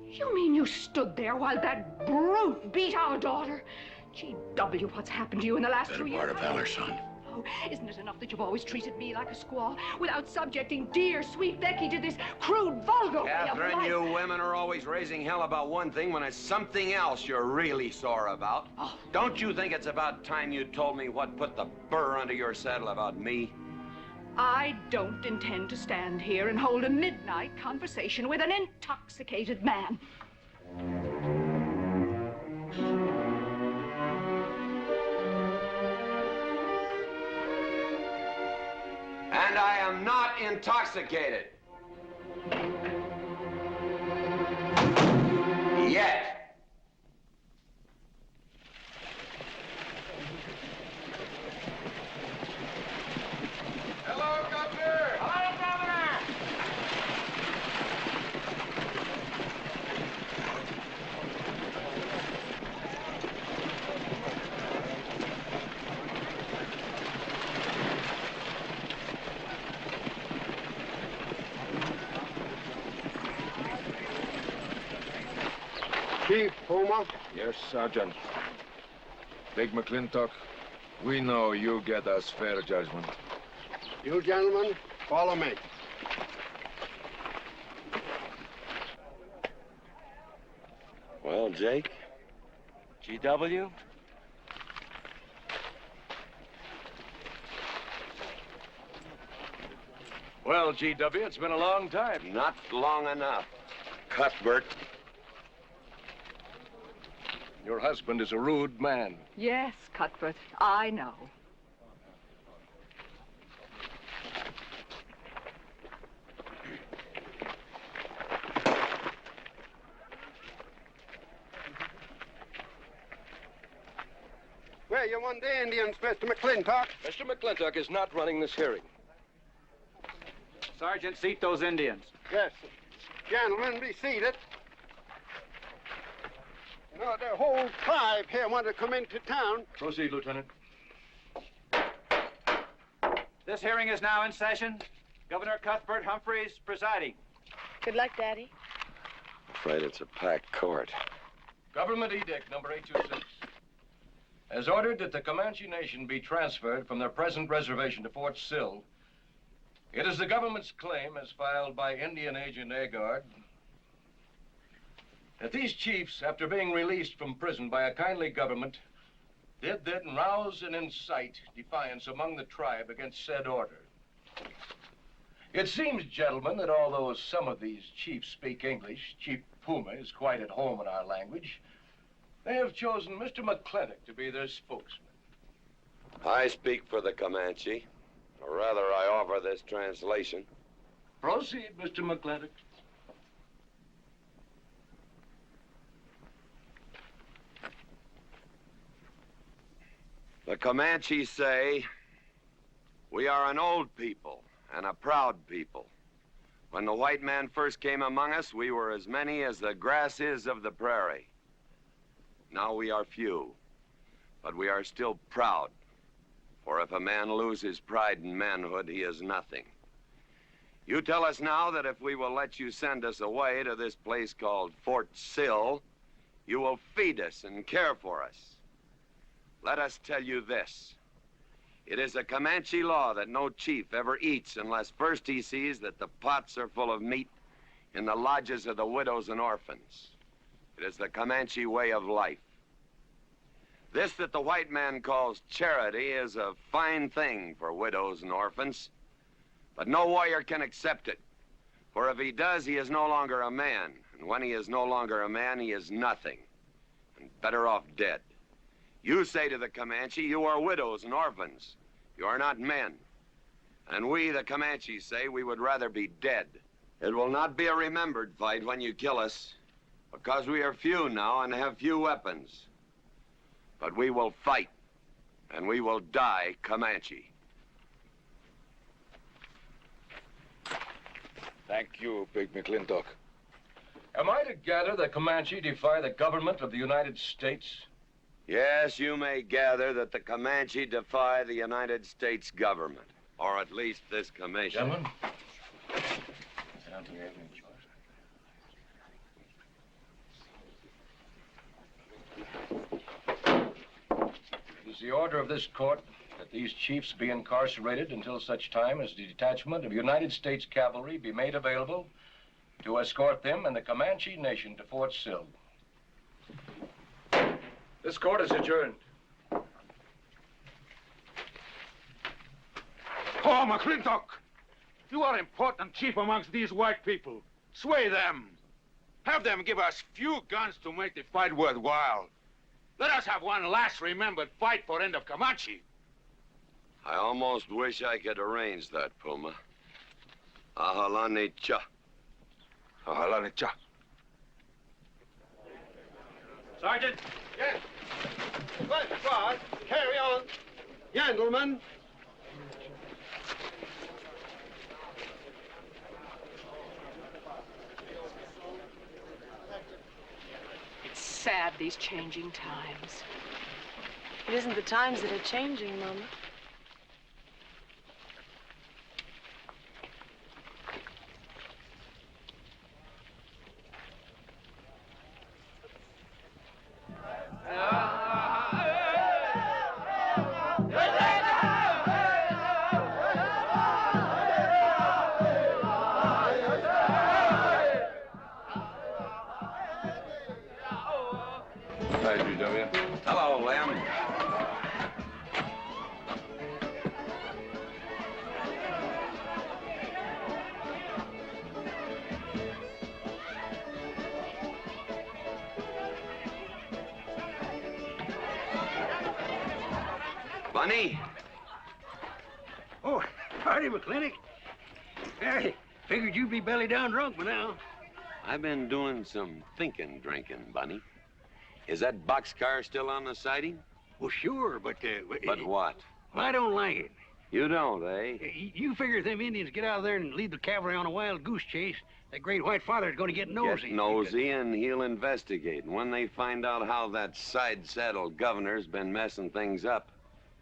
S16: You mean you stood there while that brute beat our daughter? G.W., what's happened to you in the last 2 years?
S4: Part of valor, son.
S16: Oh, isn't it enough that you've always treated me like a squaw without subjecting dear, sweet Becky to this crude, vulgar way of
S5: Catherine,
S16: life?
S5: you women are always raising hell about one thing when it's something else you're really sore about.
S16: Oh.
S5: Don't you think it's about time you told me what put the burr under your saddle about me?
S16: I don't intend to stand here and hold a midnight conversation with an intoxicated man.
S5: And I am not intoxicated. Yet.
S3: Hello, Governor! Hello, Governor!
S12: Chief Puma?
S2: Yes, Sergeant. Big McLintock, we know you get us fair judgment.
S12: You gentlemen, follow me.
S5: Well, Jake?
S14: G.W.?
S7: Well, G.W., it's been a long time.
S5: Not long enough. Cuthbert.
S11: Your husband is a rude man.
S16: Yes, Cuthbert, I know.
S12: Where you want the Indians, Mr. McLintock?
S11: Mr. McLintock is not running this hearing.
S15: Sergeant, seat those Indians.
S12: Yes. Gentlemen, be seated. You know, the whole tribe here want to come into town.
S11: Proceed, Lieutenant.
S15: This hearing is now in session. Governor Cuthbert Humphreys presiding.
S22: Good luck, Daddy.
S5: Afraid it's a packed court.
S11: Government Edict number 826 has ordered that the Comanche Nation be transferred from their present reservation to Fort Sill. It is the government's claim, as filed by Indian Agent Agard, that these chiefs, after being released from prison by a kindly government, did then rouse and incite defiance among the tribe against said order. It seems, gentlemen, that although some of these chiefs speak English, Chief Puma is quite at home in our language, they have chosen Mr. McLintock to be their spokesman.
S5: I speak for the Comanche. Or rather, I offer this translation.
S11: Proceed, Mr. McLintock.
S5: The Comanche say, we are an old people and a proud people. When the white man first came among us, we were as many as the grass is of the prairie. Now we are few, but we are still proud. For if a man loses pride in manhood, he is nothing. You tell us now that if we will let you send us away to this place called Fort Sill, you will feed us and care for us. Let us tell you this. It is a Comanche law that no chief ever eats unless first he sees that the pots are full of meat in the lodges of the widows and orphans. It is the Comanche way of life. This that the white man calls charity is a fine thing for widows and orphans, but no warrior can accept it. For if he does, he is no longer a man. And when he is no longer a man, he is nothing, and better off dead. You say to the Comanche, you are widows and orphans. You are not men. And we, the Comanche, say we would rather be dead. It will not be a remembered fight when you kill us, because we are few now and have few weapons. But we will fight, and we will die Comanche.
S2: Thank you, Big McLintock.
S11: Am I to gather that Comanche defy the government of the United States?
S5: Yes, you may gather that the Comanche defy the United States government, or at least this commission.
S11: Gentlemen, sit down to your evening chores. It is the order of this court that these chiefs be incarcerated until such time as the detachment of United States cavalry be made available to escort them and the Comanche Nation to Fort Sill. This court is adjourned.
S13: Oh, McLintock! You are important chief amongst these white people. Sway them. Have them give us few guns to make the fight worthwhile. Let us have one last remembered fight for end of Comanche.
S5: I almost wish I could arrange that, Puma. Ahalani cha.
S2: Ahalani cha.
S15: Sergeant.
S12: Yes. Well, Squad, carry on. Gentlemen.
S16: It's sad, these changing times.
S22: It isn't the times that are changing, Mama.
S5: Hello, Lem. Bunny?
S18: Oh, howdy, McLintock. Hey, figured you'd be belly down drunk by now.
S5: I've been doing some drinking, Bunny. Is that boxcar still on the siding?
S18: Well, sure, but...
S5: But what?
S18: Well, I don't like it.
S5: You don't, eh?
S18: You figure if them Indians get out there and lead the cavalry on a wild goose chase, that great white father's going to get nosy.
S5: Get nosy, and he'll investigate. And when they find out how that side-saddle governor's been messing things up,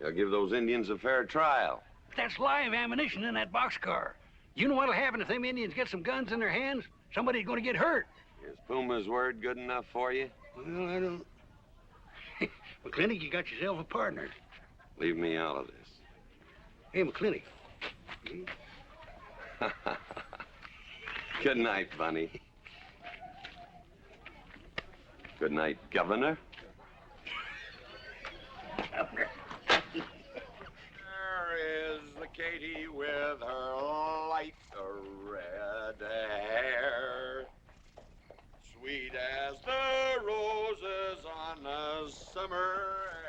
S5: they'll give those Indians a fair trial.
S18: That's live ammunition in that boxcar. You know what'll happen if them Indians get some guns in their hands? Somebody's going to get hurt.
S5: Is Puma's word good enough for you?
S18: Well, I don't... McLintock, you got yourself a partner.
S5: Leave me out of this.
S18: Hey, McLintock.
S5: Good night, Bunny. Good night, Governor.
S4: There is the Katie with her light red hair, sweet as the roses on a summer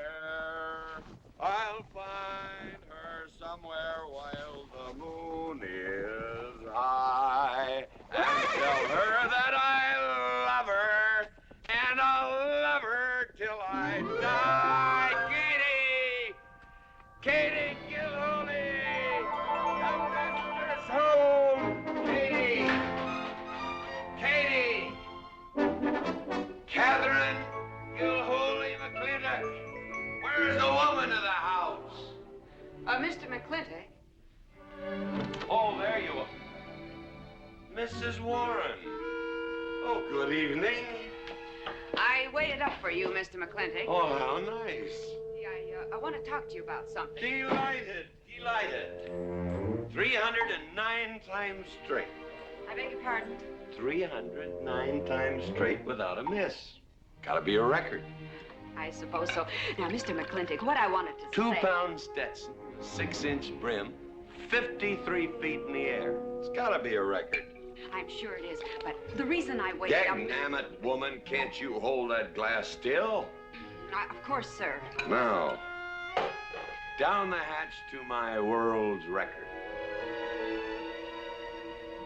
S4: air. I'll find her somewhere while the moon is high and tell her that I love her, and I'll love her till I die. Katie Gilhooly, the master's home. Katie, Catherine Gilhooly McLintock, where's the woman of the house?
S19: Mr. McLintock.
S5: Oh, there you are. Mrs. Warren. Oh, good evening.
S19: I waited up for you, Mr. McLintock.
S5: Oh, how nice.
S19: I want to talk to you about something.
S5: Delighted. 309 times straight.
S19: I beg your pardon?
S5: 309 times straight without a miss. Gotta be a record.
S19: I suppose so. Now, Mr. McLintock, what I wanted to say...
S5: 2-pound Stetson, 6-inch brim, 53 feet in the air. It's gotta be a record.
S19: I'm sure it is, but the reason I waited up...
S5: Dagnammit, woman, can't you hold that glass still?
S19: Of course, sir.
S5: Now, down the hatch to my world's record.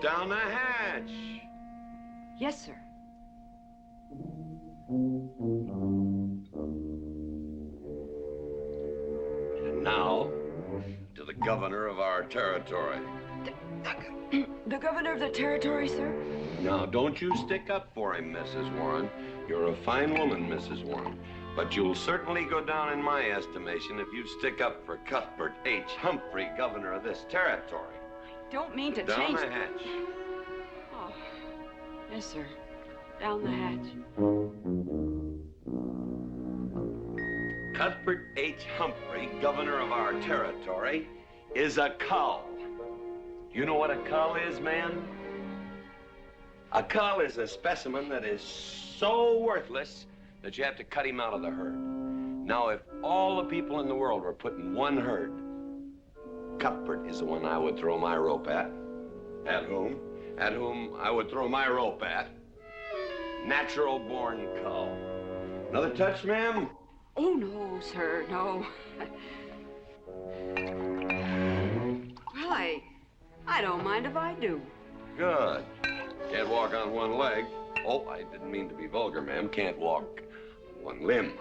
S5: Down the hatch.
S19: Yes, sir.
S5: And now, to the governor of our territory.
S19: The governor of the territory, sir?
S5: Now, don't you stick up for him, Mrs. Warren. You're a fine woman, Mrs. Warren. But you'll certainly go down in my estimation if you stick up for Cuthbert H. Humphrey, governor of this territory.
S19: I don't mean to
S5: Down
S19: change...
S5: the hatch.
S19: Oh, yes, sir. Down the hatch.
S5: Cuthbert H. Humphrey, governor of our territory, is a cull. You know what a cull is, man? A cull is a specimen that is so worthless that you have to cut him out of the herd. Now, if all the people in the world were put in one herd, Cuthbert is the one I would throw my rope at. At whom I would throw my rope at. Natural-born cull. Another touch, ma'am?
S19: Oh, no, sir, no. Well, I don't mind if I do.
S5: Good. Can't walk on one leg. Oh, I didn't mean to be vulgar, ma'am. Can't walk one limb.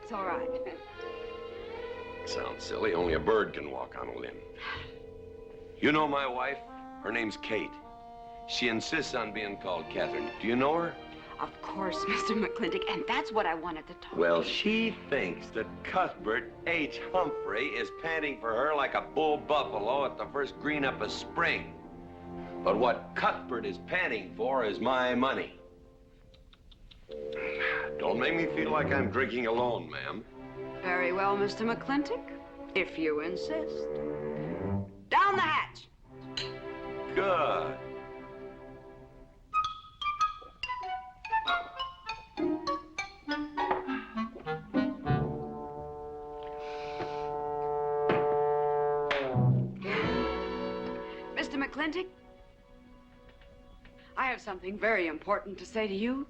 S19: It's all right.
S5: Sounds silly. Only a bird can walk on a limb. You know my wife? Her name's Kate. She insists on being called Catherine. Do you know her?
S19: Of course, Mr. McLintock, and that's what I wanted to talk
S5: Well,
S19: to you.
S5: she thinks that Cuthbert H. Humphrey is panting for her like a bull buffalo at the first green up of spring. But what Cuthbert is panting for is my money. Don't make me feel like I'm drinking alone, ma'am.
S19: Very well, Mr. McLintock, if you insist. Down the hatch.
S5: Good.
S19: Mr. McLintock, I have something very important to say to you.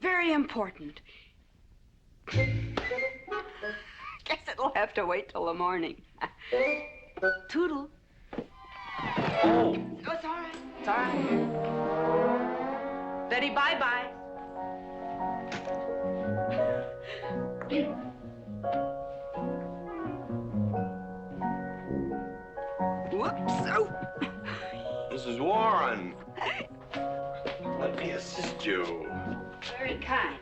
S19: Very important. have to wait till the morning. Toodle.
S23: Oh.
S19: Oh, it's all right. It's all right. Betty, bye-bye. Whoops. Oh.
S5: Mrs. Warren. Let me assist you.
S19: Very kind.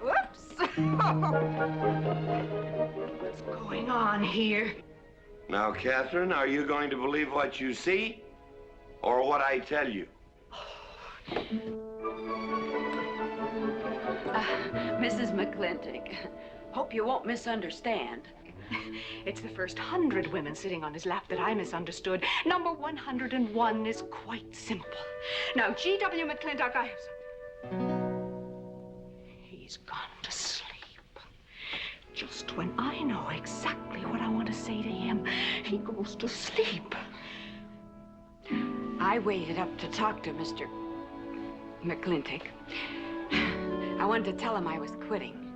S19: Whoops. What's going on here?
S5: Now, Catherine, are you going to believe what you see or what I tell you?
S19: Mrs. McLintock, hope you won't misunderstand.
S16: It's the first 100 women sitting on his lap that I misunderstood. Number 101 is quite simple. Now, G.W. McLintock, I have something. He's gone to sleep. Just when I know exactly what I want to say to him, he goes to sleep.
S19: I waited up to talk to Mr. McLintock. I wanted to tell him I was quitting.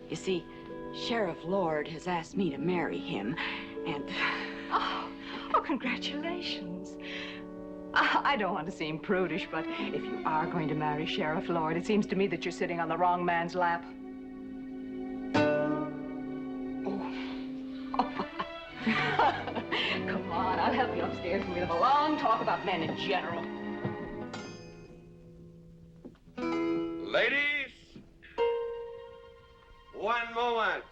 S19: You see, Sheriff Lord has asked me to marry him, and...
S16: Oh, congratulations. I don't want to seem prudish, but if you are going to marry Sheriff Lord, it seems to me that you're sitting on the wrong man's lap. Come on, I'll help you upstairs and we'll have a long talk about men in general.
S5: Ladies, one moment.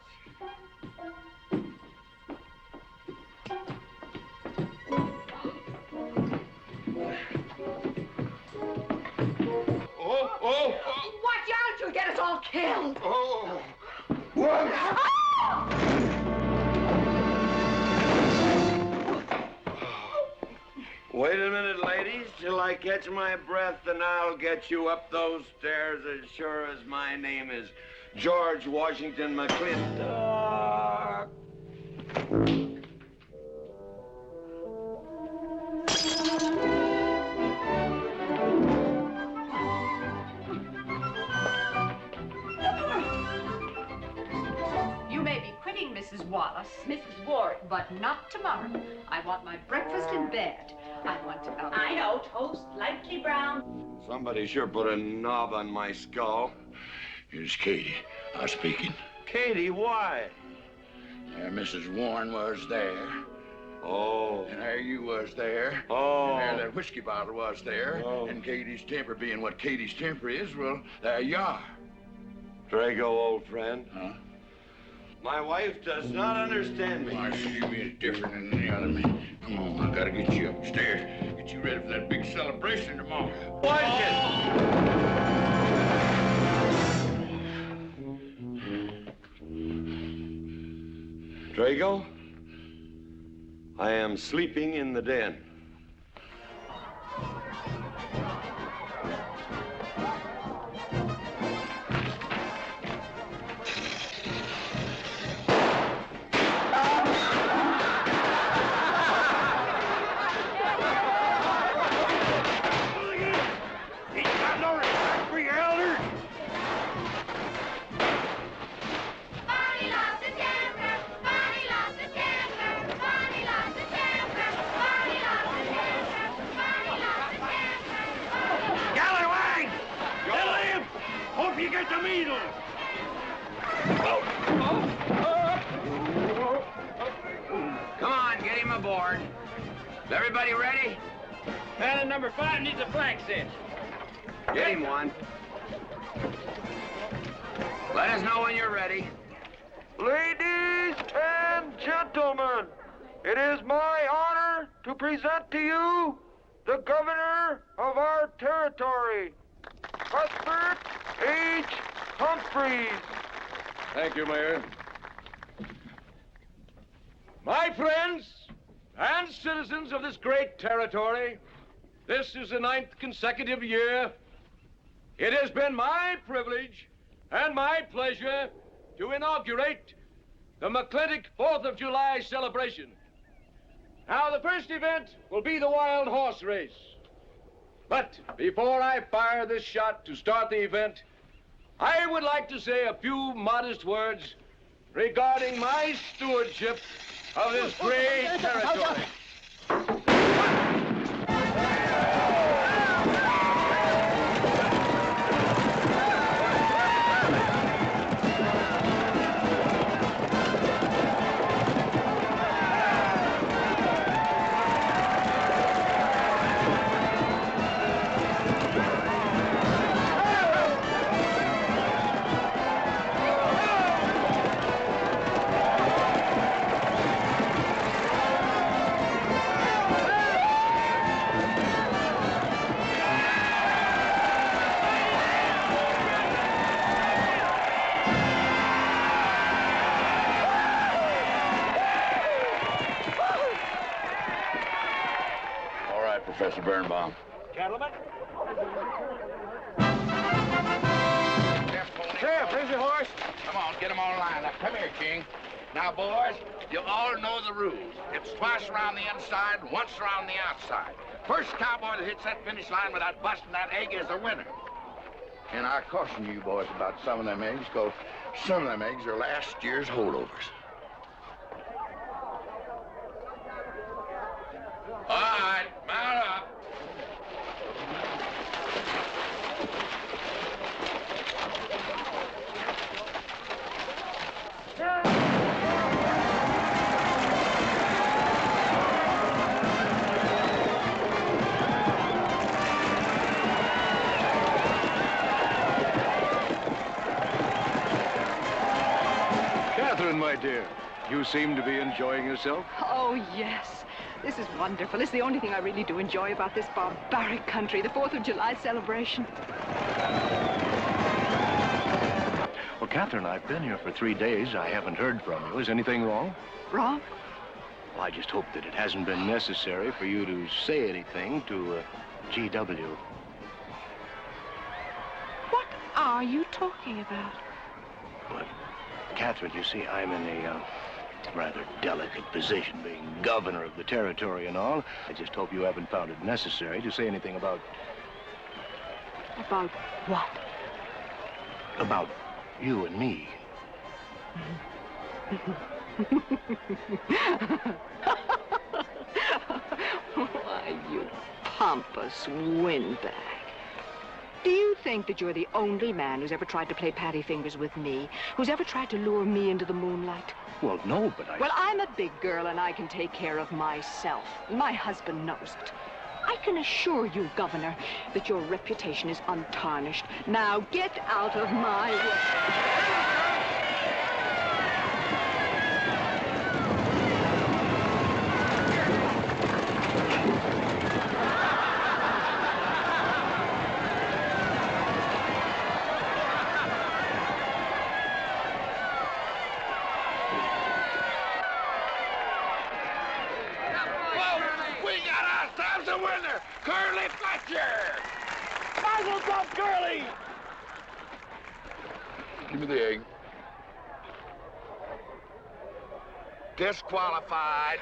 S19: Oh! Watch out, you'll get us all killed!
S5: Oh! What? Wait a minute, ladies, till I catch my breath, and I'll get you up those stairs as sure as my name is George Washington McLintock.
S16: You may be quitting, Mrs. Wallace, Mrs. Ward, but not tomorrow. I want my breakfast in bed. I want to... I know, toast, lightly brown.
S5: Somebody sure put a knob on my skull.
S4: Here's Katie. Speaking.
S5: Katie, why?
S4: There Mrs. Warren was there.
S5: Oh.
S4: And there you was there.
S5: Oh.
S4: And there that whiskey bottle was there.
S5: Oh.
S4: And Katie's temper being what Katie's temper is, well, there you are.
S5: Drago, old friend.
S4: Huh?
S5: My wife does not understand me.
S4: Why, she means different than any other man. Come on, I gotta get you upstairs. Get you ready for that big celebration tomorrow.
S5: Watch it! Drago, I am sleeping in the den.
S10: Come on, get him aboard. Is everybody ready?
S9: Pilot number 5 needs a flank cinch.
S10: Get him one. Let us know when you're ready.
S1: Ladies and gentlemen, it is my honor to present to you the governor of our territory, Cuthbert H. Humphreys.
S11: Thank you, Mayor. My friends and citizens of this great territory, this is the 9th consecutive year It has been my privilege and my pleasure to inaugurate the McLintock 4th of July celebration. Now, the first event will be the wild horse race. But before I fire this shot to start the event, I would like to say a few modest words regarding my stewardship of this great territory.
S4: Professor Birnbaum.
S7: Gentlemen.
S4: Sheriff, here's your horse. Come on, get them all lined up. Come here, King. Now, boys, you all know the rules. It's twice around the inside, once around the outside. First cowboy that hits that finish line without busting that egg is the winner. And I caution you boys about some of them eggs, because some of them eggs are last year's holdovers. All right, mount up.
S13: Catherine, my dear, you seem to be enjoying yourself.
S16: Oh, yes. This is wonderful. It's the only thing I really do enjoy about this barbaric country, the 4th of July celebration.
S9: Well, Catherine, I've been here for 3 days. I haven't heard from you. Is anything wrong?
S16: Wrong?
S9: Well, I just hope that it hasn't been necessary for you to say anything to GW.
S16: What are you talking about?
S9: But, Catherine, you see, I'm in a rather delicate position, being governor of the territory and all. I just hope you haven't found it necessary to say anything about...
S16: About what?
S9: About you and me.
S16: Why, you pompous windbag. Do you think that you're the only man who's ever tried to play patty fingers with me, who's ever tried to lure me into the moonlight?
S9: Well, no, but I...
S16: Well, I'm a big girl and I can take care of myself. My husband knows it. I can assure you, Governor, that your reputation is untarnished. Now get out of my way.
S4: Curly! Give me the egg. Disqualified.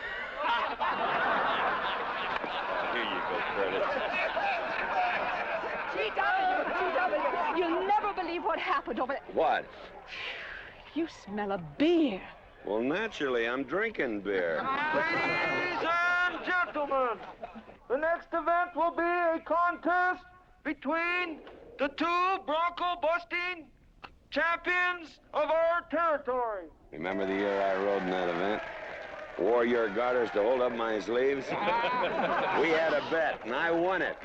S9: Here you go, Curly.
S16: GW, you'll never believe what happened over there.
S5: What?
S16: You smell a beer.
S5: Well, naturally, I'm drinking beer.
S1: Ladies and gentlemen, the next event will be a contest between the two bronco-busting champions of our territory.
S5: Remember the year I rode in that event? Wore your garters to hold up my sleeves? We had a bet, and I won it.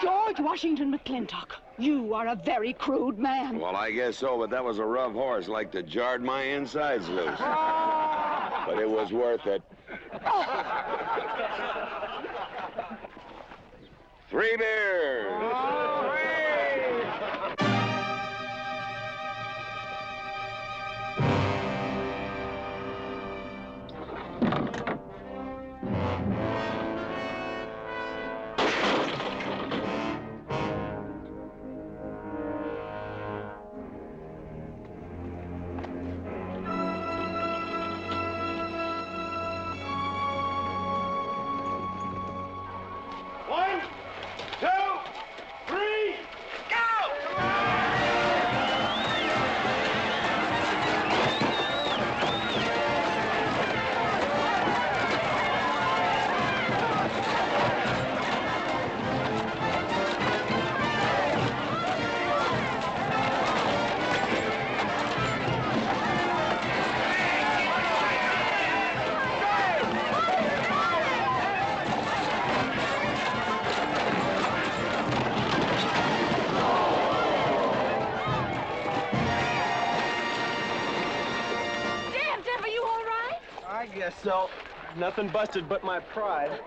S16: George Washington McLintock, you are a very crude man.
S5: Well, I guess so, but that was a rough horse, like to jarred my insides loose. But it was worth it. 3 beers.
S17: guess so. Nothing busted but my pride.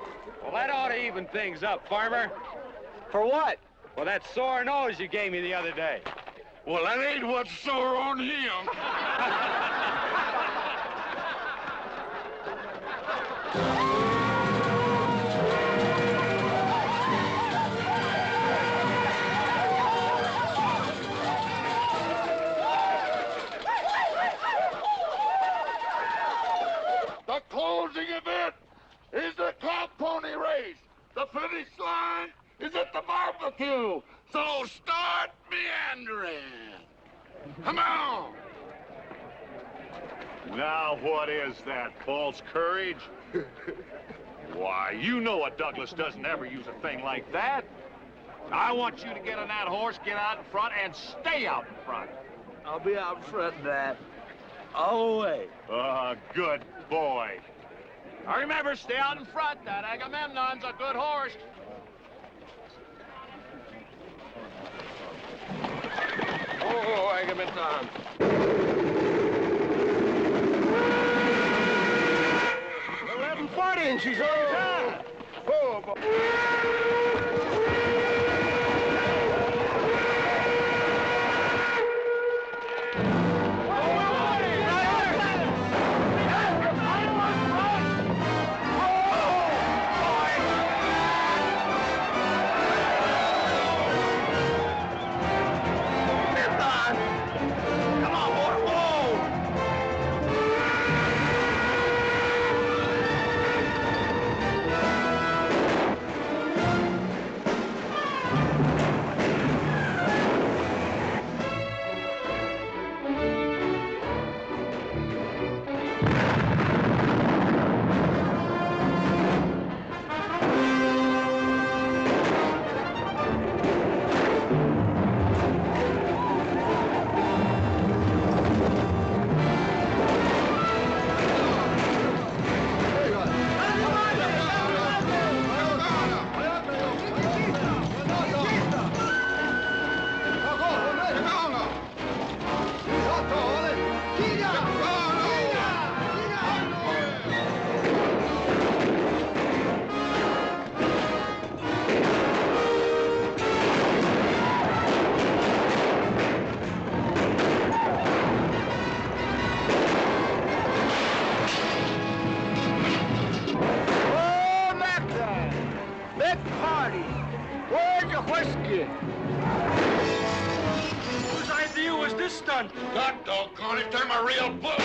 S9: Well, that ought to even things up, Farmer.
S17: For what?
S9: Well, that sore nose you gave me the other day.
S13: Well, that ain't what's sore on him. The closing event is the cow pony race. The finish line is at the barbecue. So start meandering. Come on.
S7: Now, what is that, false courage? Why, you know a Douglas doesn't ever use a thing like that. I want you to get on that horse, get out in front, and stay out in front.
S1: I'll be out front, Dad. All the way.
S7: Good boy. Now remember, stay out in front. That Agamemnon's a good horse.
S11: Oh, Agamemnon.
S1: 11:40 and she's on time. Oh, boy.
S9: Whose idea was this stunt?
S13: God doggone it, they're my real book.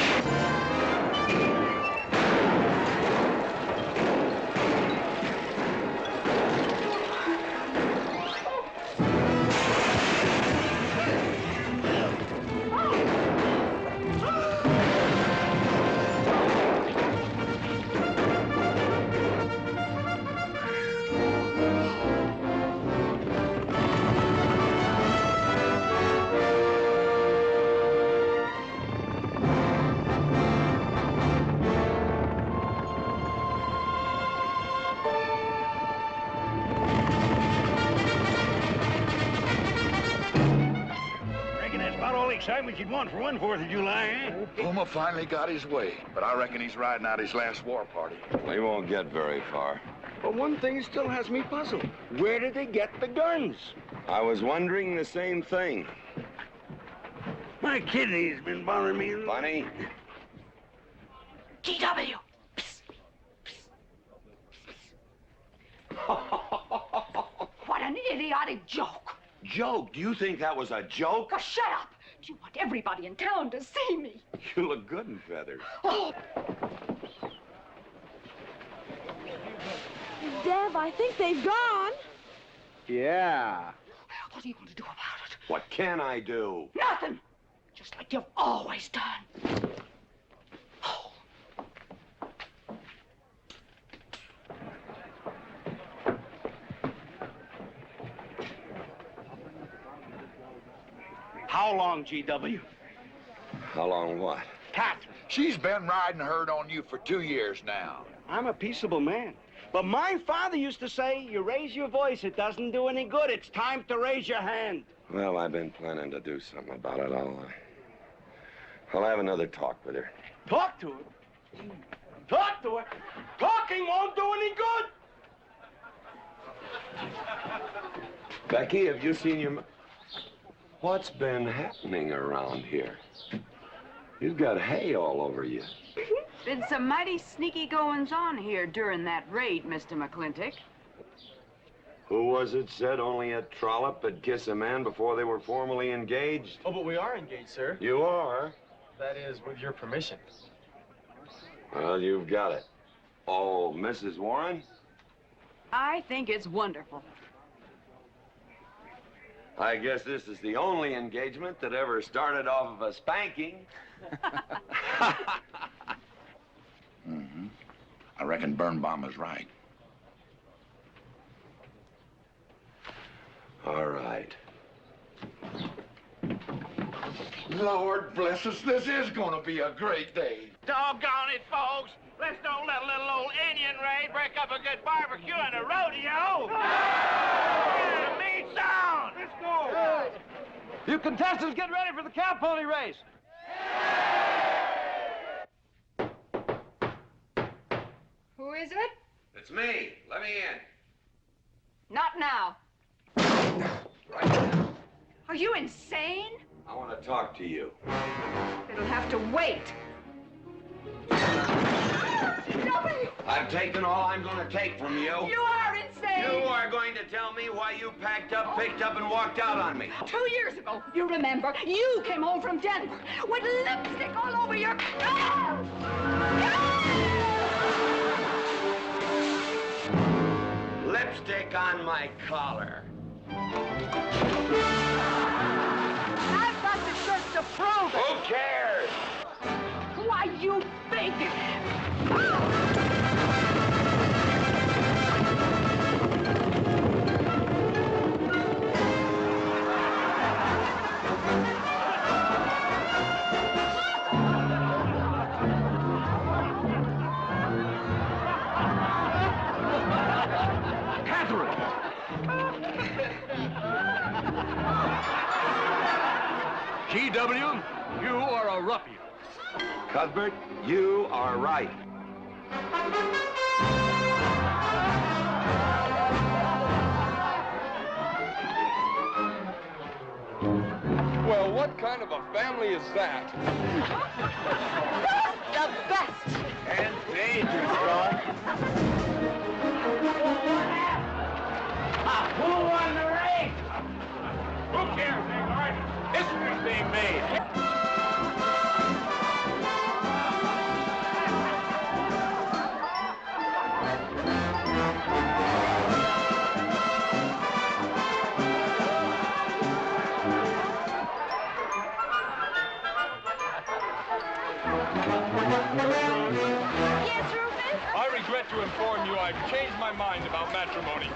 S18: Excitement you'd want for one 4th of July, eh?
S4: Puma finally got his way, but I reckon he's riding out his last war party.
S5: We won't get very far.
S1: But one thing still has me puzzled. Where did they get the guns?
S5: I was wondering the same thing.
S18: My kidney's been bothering me.
S5: Funny?
S16: GW! What an idiotic joke.
S5: Joke? Do you think that was a joke?
S16: Oh, shut up! You want everybody in town to see me.
S5: You look good in feathers.
S16: Oh.
S22: Dev, I think they've gone.
S5: Yeah.
S16: What are you going to do about it?
S5: What can I do?
S16: Nothing. Just like you've always done.
S9: How long, GW?
S5: How long what?
S9: Catherine.
S4: She's been riding herd on you for 2 years now.
S10: I'm a peaceable man. But my father used to say, you raise your voice, it doesn't do any good. It's time to raise your hand.
S5: Well, I've been planning to do something about it. I'll have another talk with her.
S10: Talk to her?
S11: Talk to her? Talking won't do any good.
S5: Becky, have you seen your... What's been happening around here? You've got hay all over you.
S19: Been some mighty sneaky goings-on here during that raid, Mr. McLintock.
S5: Who was it said only a trollop could kiss a man before they were formally engaged?
S17: Oh, but we are engaged, sir.
S5: You are?
S17: That is, with your permission.
S5: Well, you've got it. Oh, Mrs. Warren?
S19: I think it's wonderful.
S5: I guess this is the only engagement that ever started off of a spanking.
S4: Mm-hmm. I reckon Birnbaum is right.
S5: All right.
S4: Lord bless us, this is gonna be a great day.
S10: Doggone it, folks. Let's don't let a little old Indian raid break up a good barbecue and a rodeo. Yeah, meat sound. Let's go.
S15: You contestants get ready for the cow pony race.
S19: Who is it?
S5: It's me. Let me in.
S19: Not now. Are you insane?
S5: I want to talk to you.
S19: It'll have to wait.
S5: I've taken all I'm going to take from you.
S19: You are insane!
S5: You are going to tell me why you packed up, picked up, and walked out on me.
S19: 2 years ago, you remember, you came home from Denver with lipstick all over your...
S5: Lipstick on my collar.
S19: I've got the shirt to prove it.
S5: Who cares?
S19: Why, you big...
S13: GW, you are a ruffian.
S5: Cuthbert, you are right.
S11: Well, what kind of a family is that?
S19: The best!
S10: And dangerous, son. Who won the race? Who cares, Hagar? History's being made.
S19: Yes, Rufus?
S17: I regret to inform you I've changed my mind about matrimony.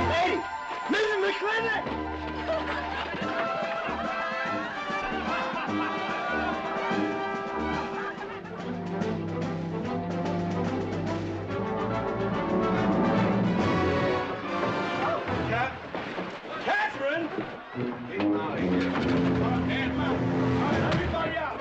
S10: Hey, Mrs. McLintock!
S11: Catherine!
S5: Get him out of here.
S11: Hands up. All right, everybody out.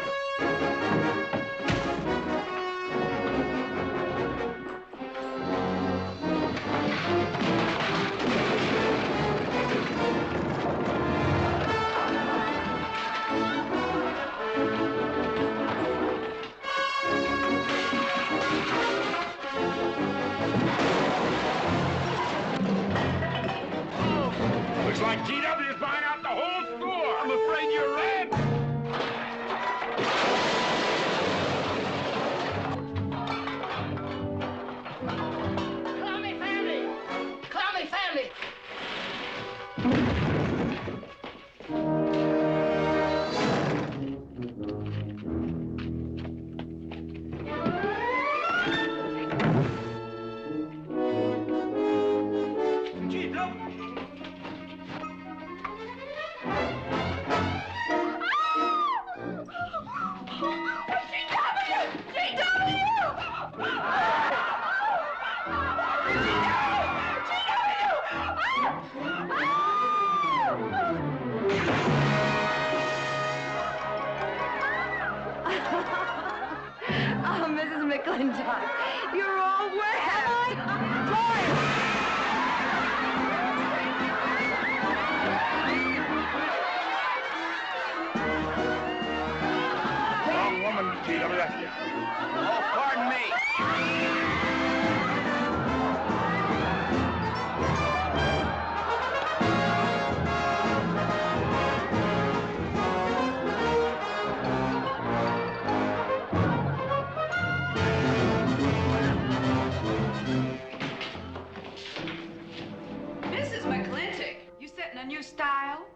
S13: Looks like GW is buying out the whole store. I'm afraid you're right.
S10: Clowny family! Clowny family!
S19: McLintock. You're all wet.
S13: Wrong woman, G.W.
S10: Oh, pardon me.
S19: Mrs. McLintock, you setting a new style?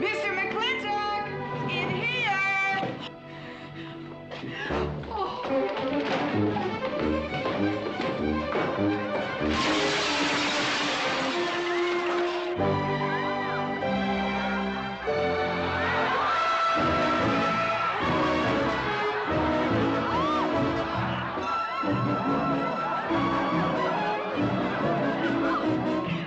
S19: Mr. McLintock, in here!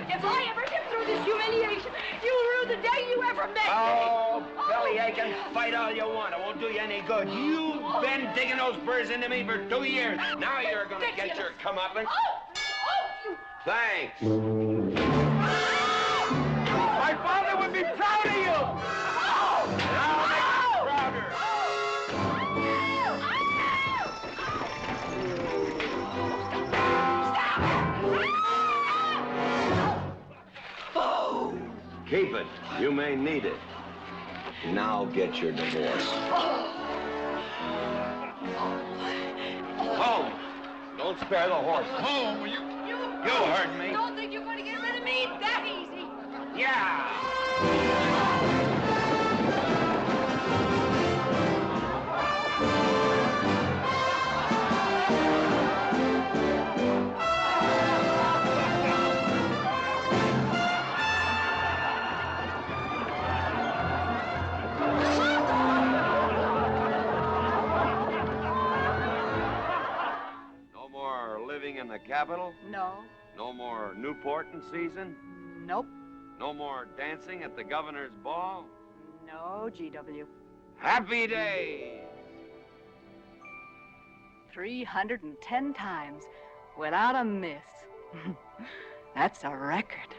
S6: If I ever get through this humiliation, you'll rue the day you ever met me.
S9: Oh, belly aching, fight all you want. It won't do you any good. You've been digging those burrs into me for 2 years. Now you're gonna get your comeuppance. Thanks.
S10: My father would be proud of you.
S9: I'll make you prouder.
S5: Keep it. You may need it. Now get your divorce.
S9: Home. Don't spare the horses.
S10: Home, you
S9: heard me.
S6: Don't think you're going to get rid of me that easy.
S9: Yeah.
S5: No more living in the capital?
S19: No.
S5: No more Newport in season?
S19: Nope.
S5: No more dancing at the governor's ball?
S19: No, GW.
S5: Happy days!
S19: 310 times without a miss. That's a record.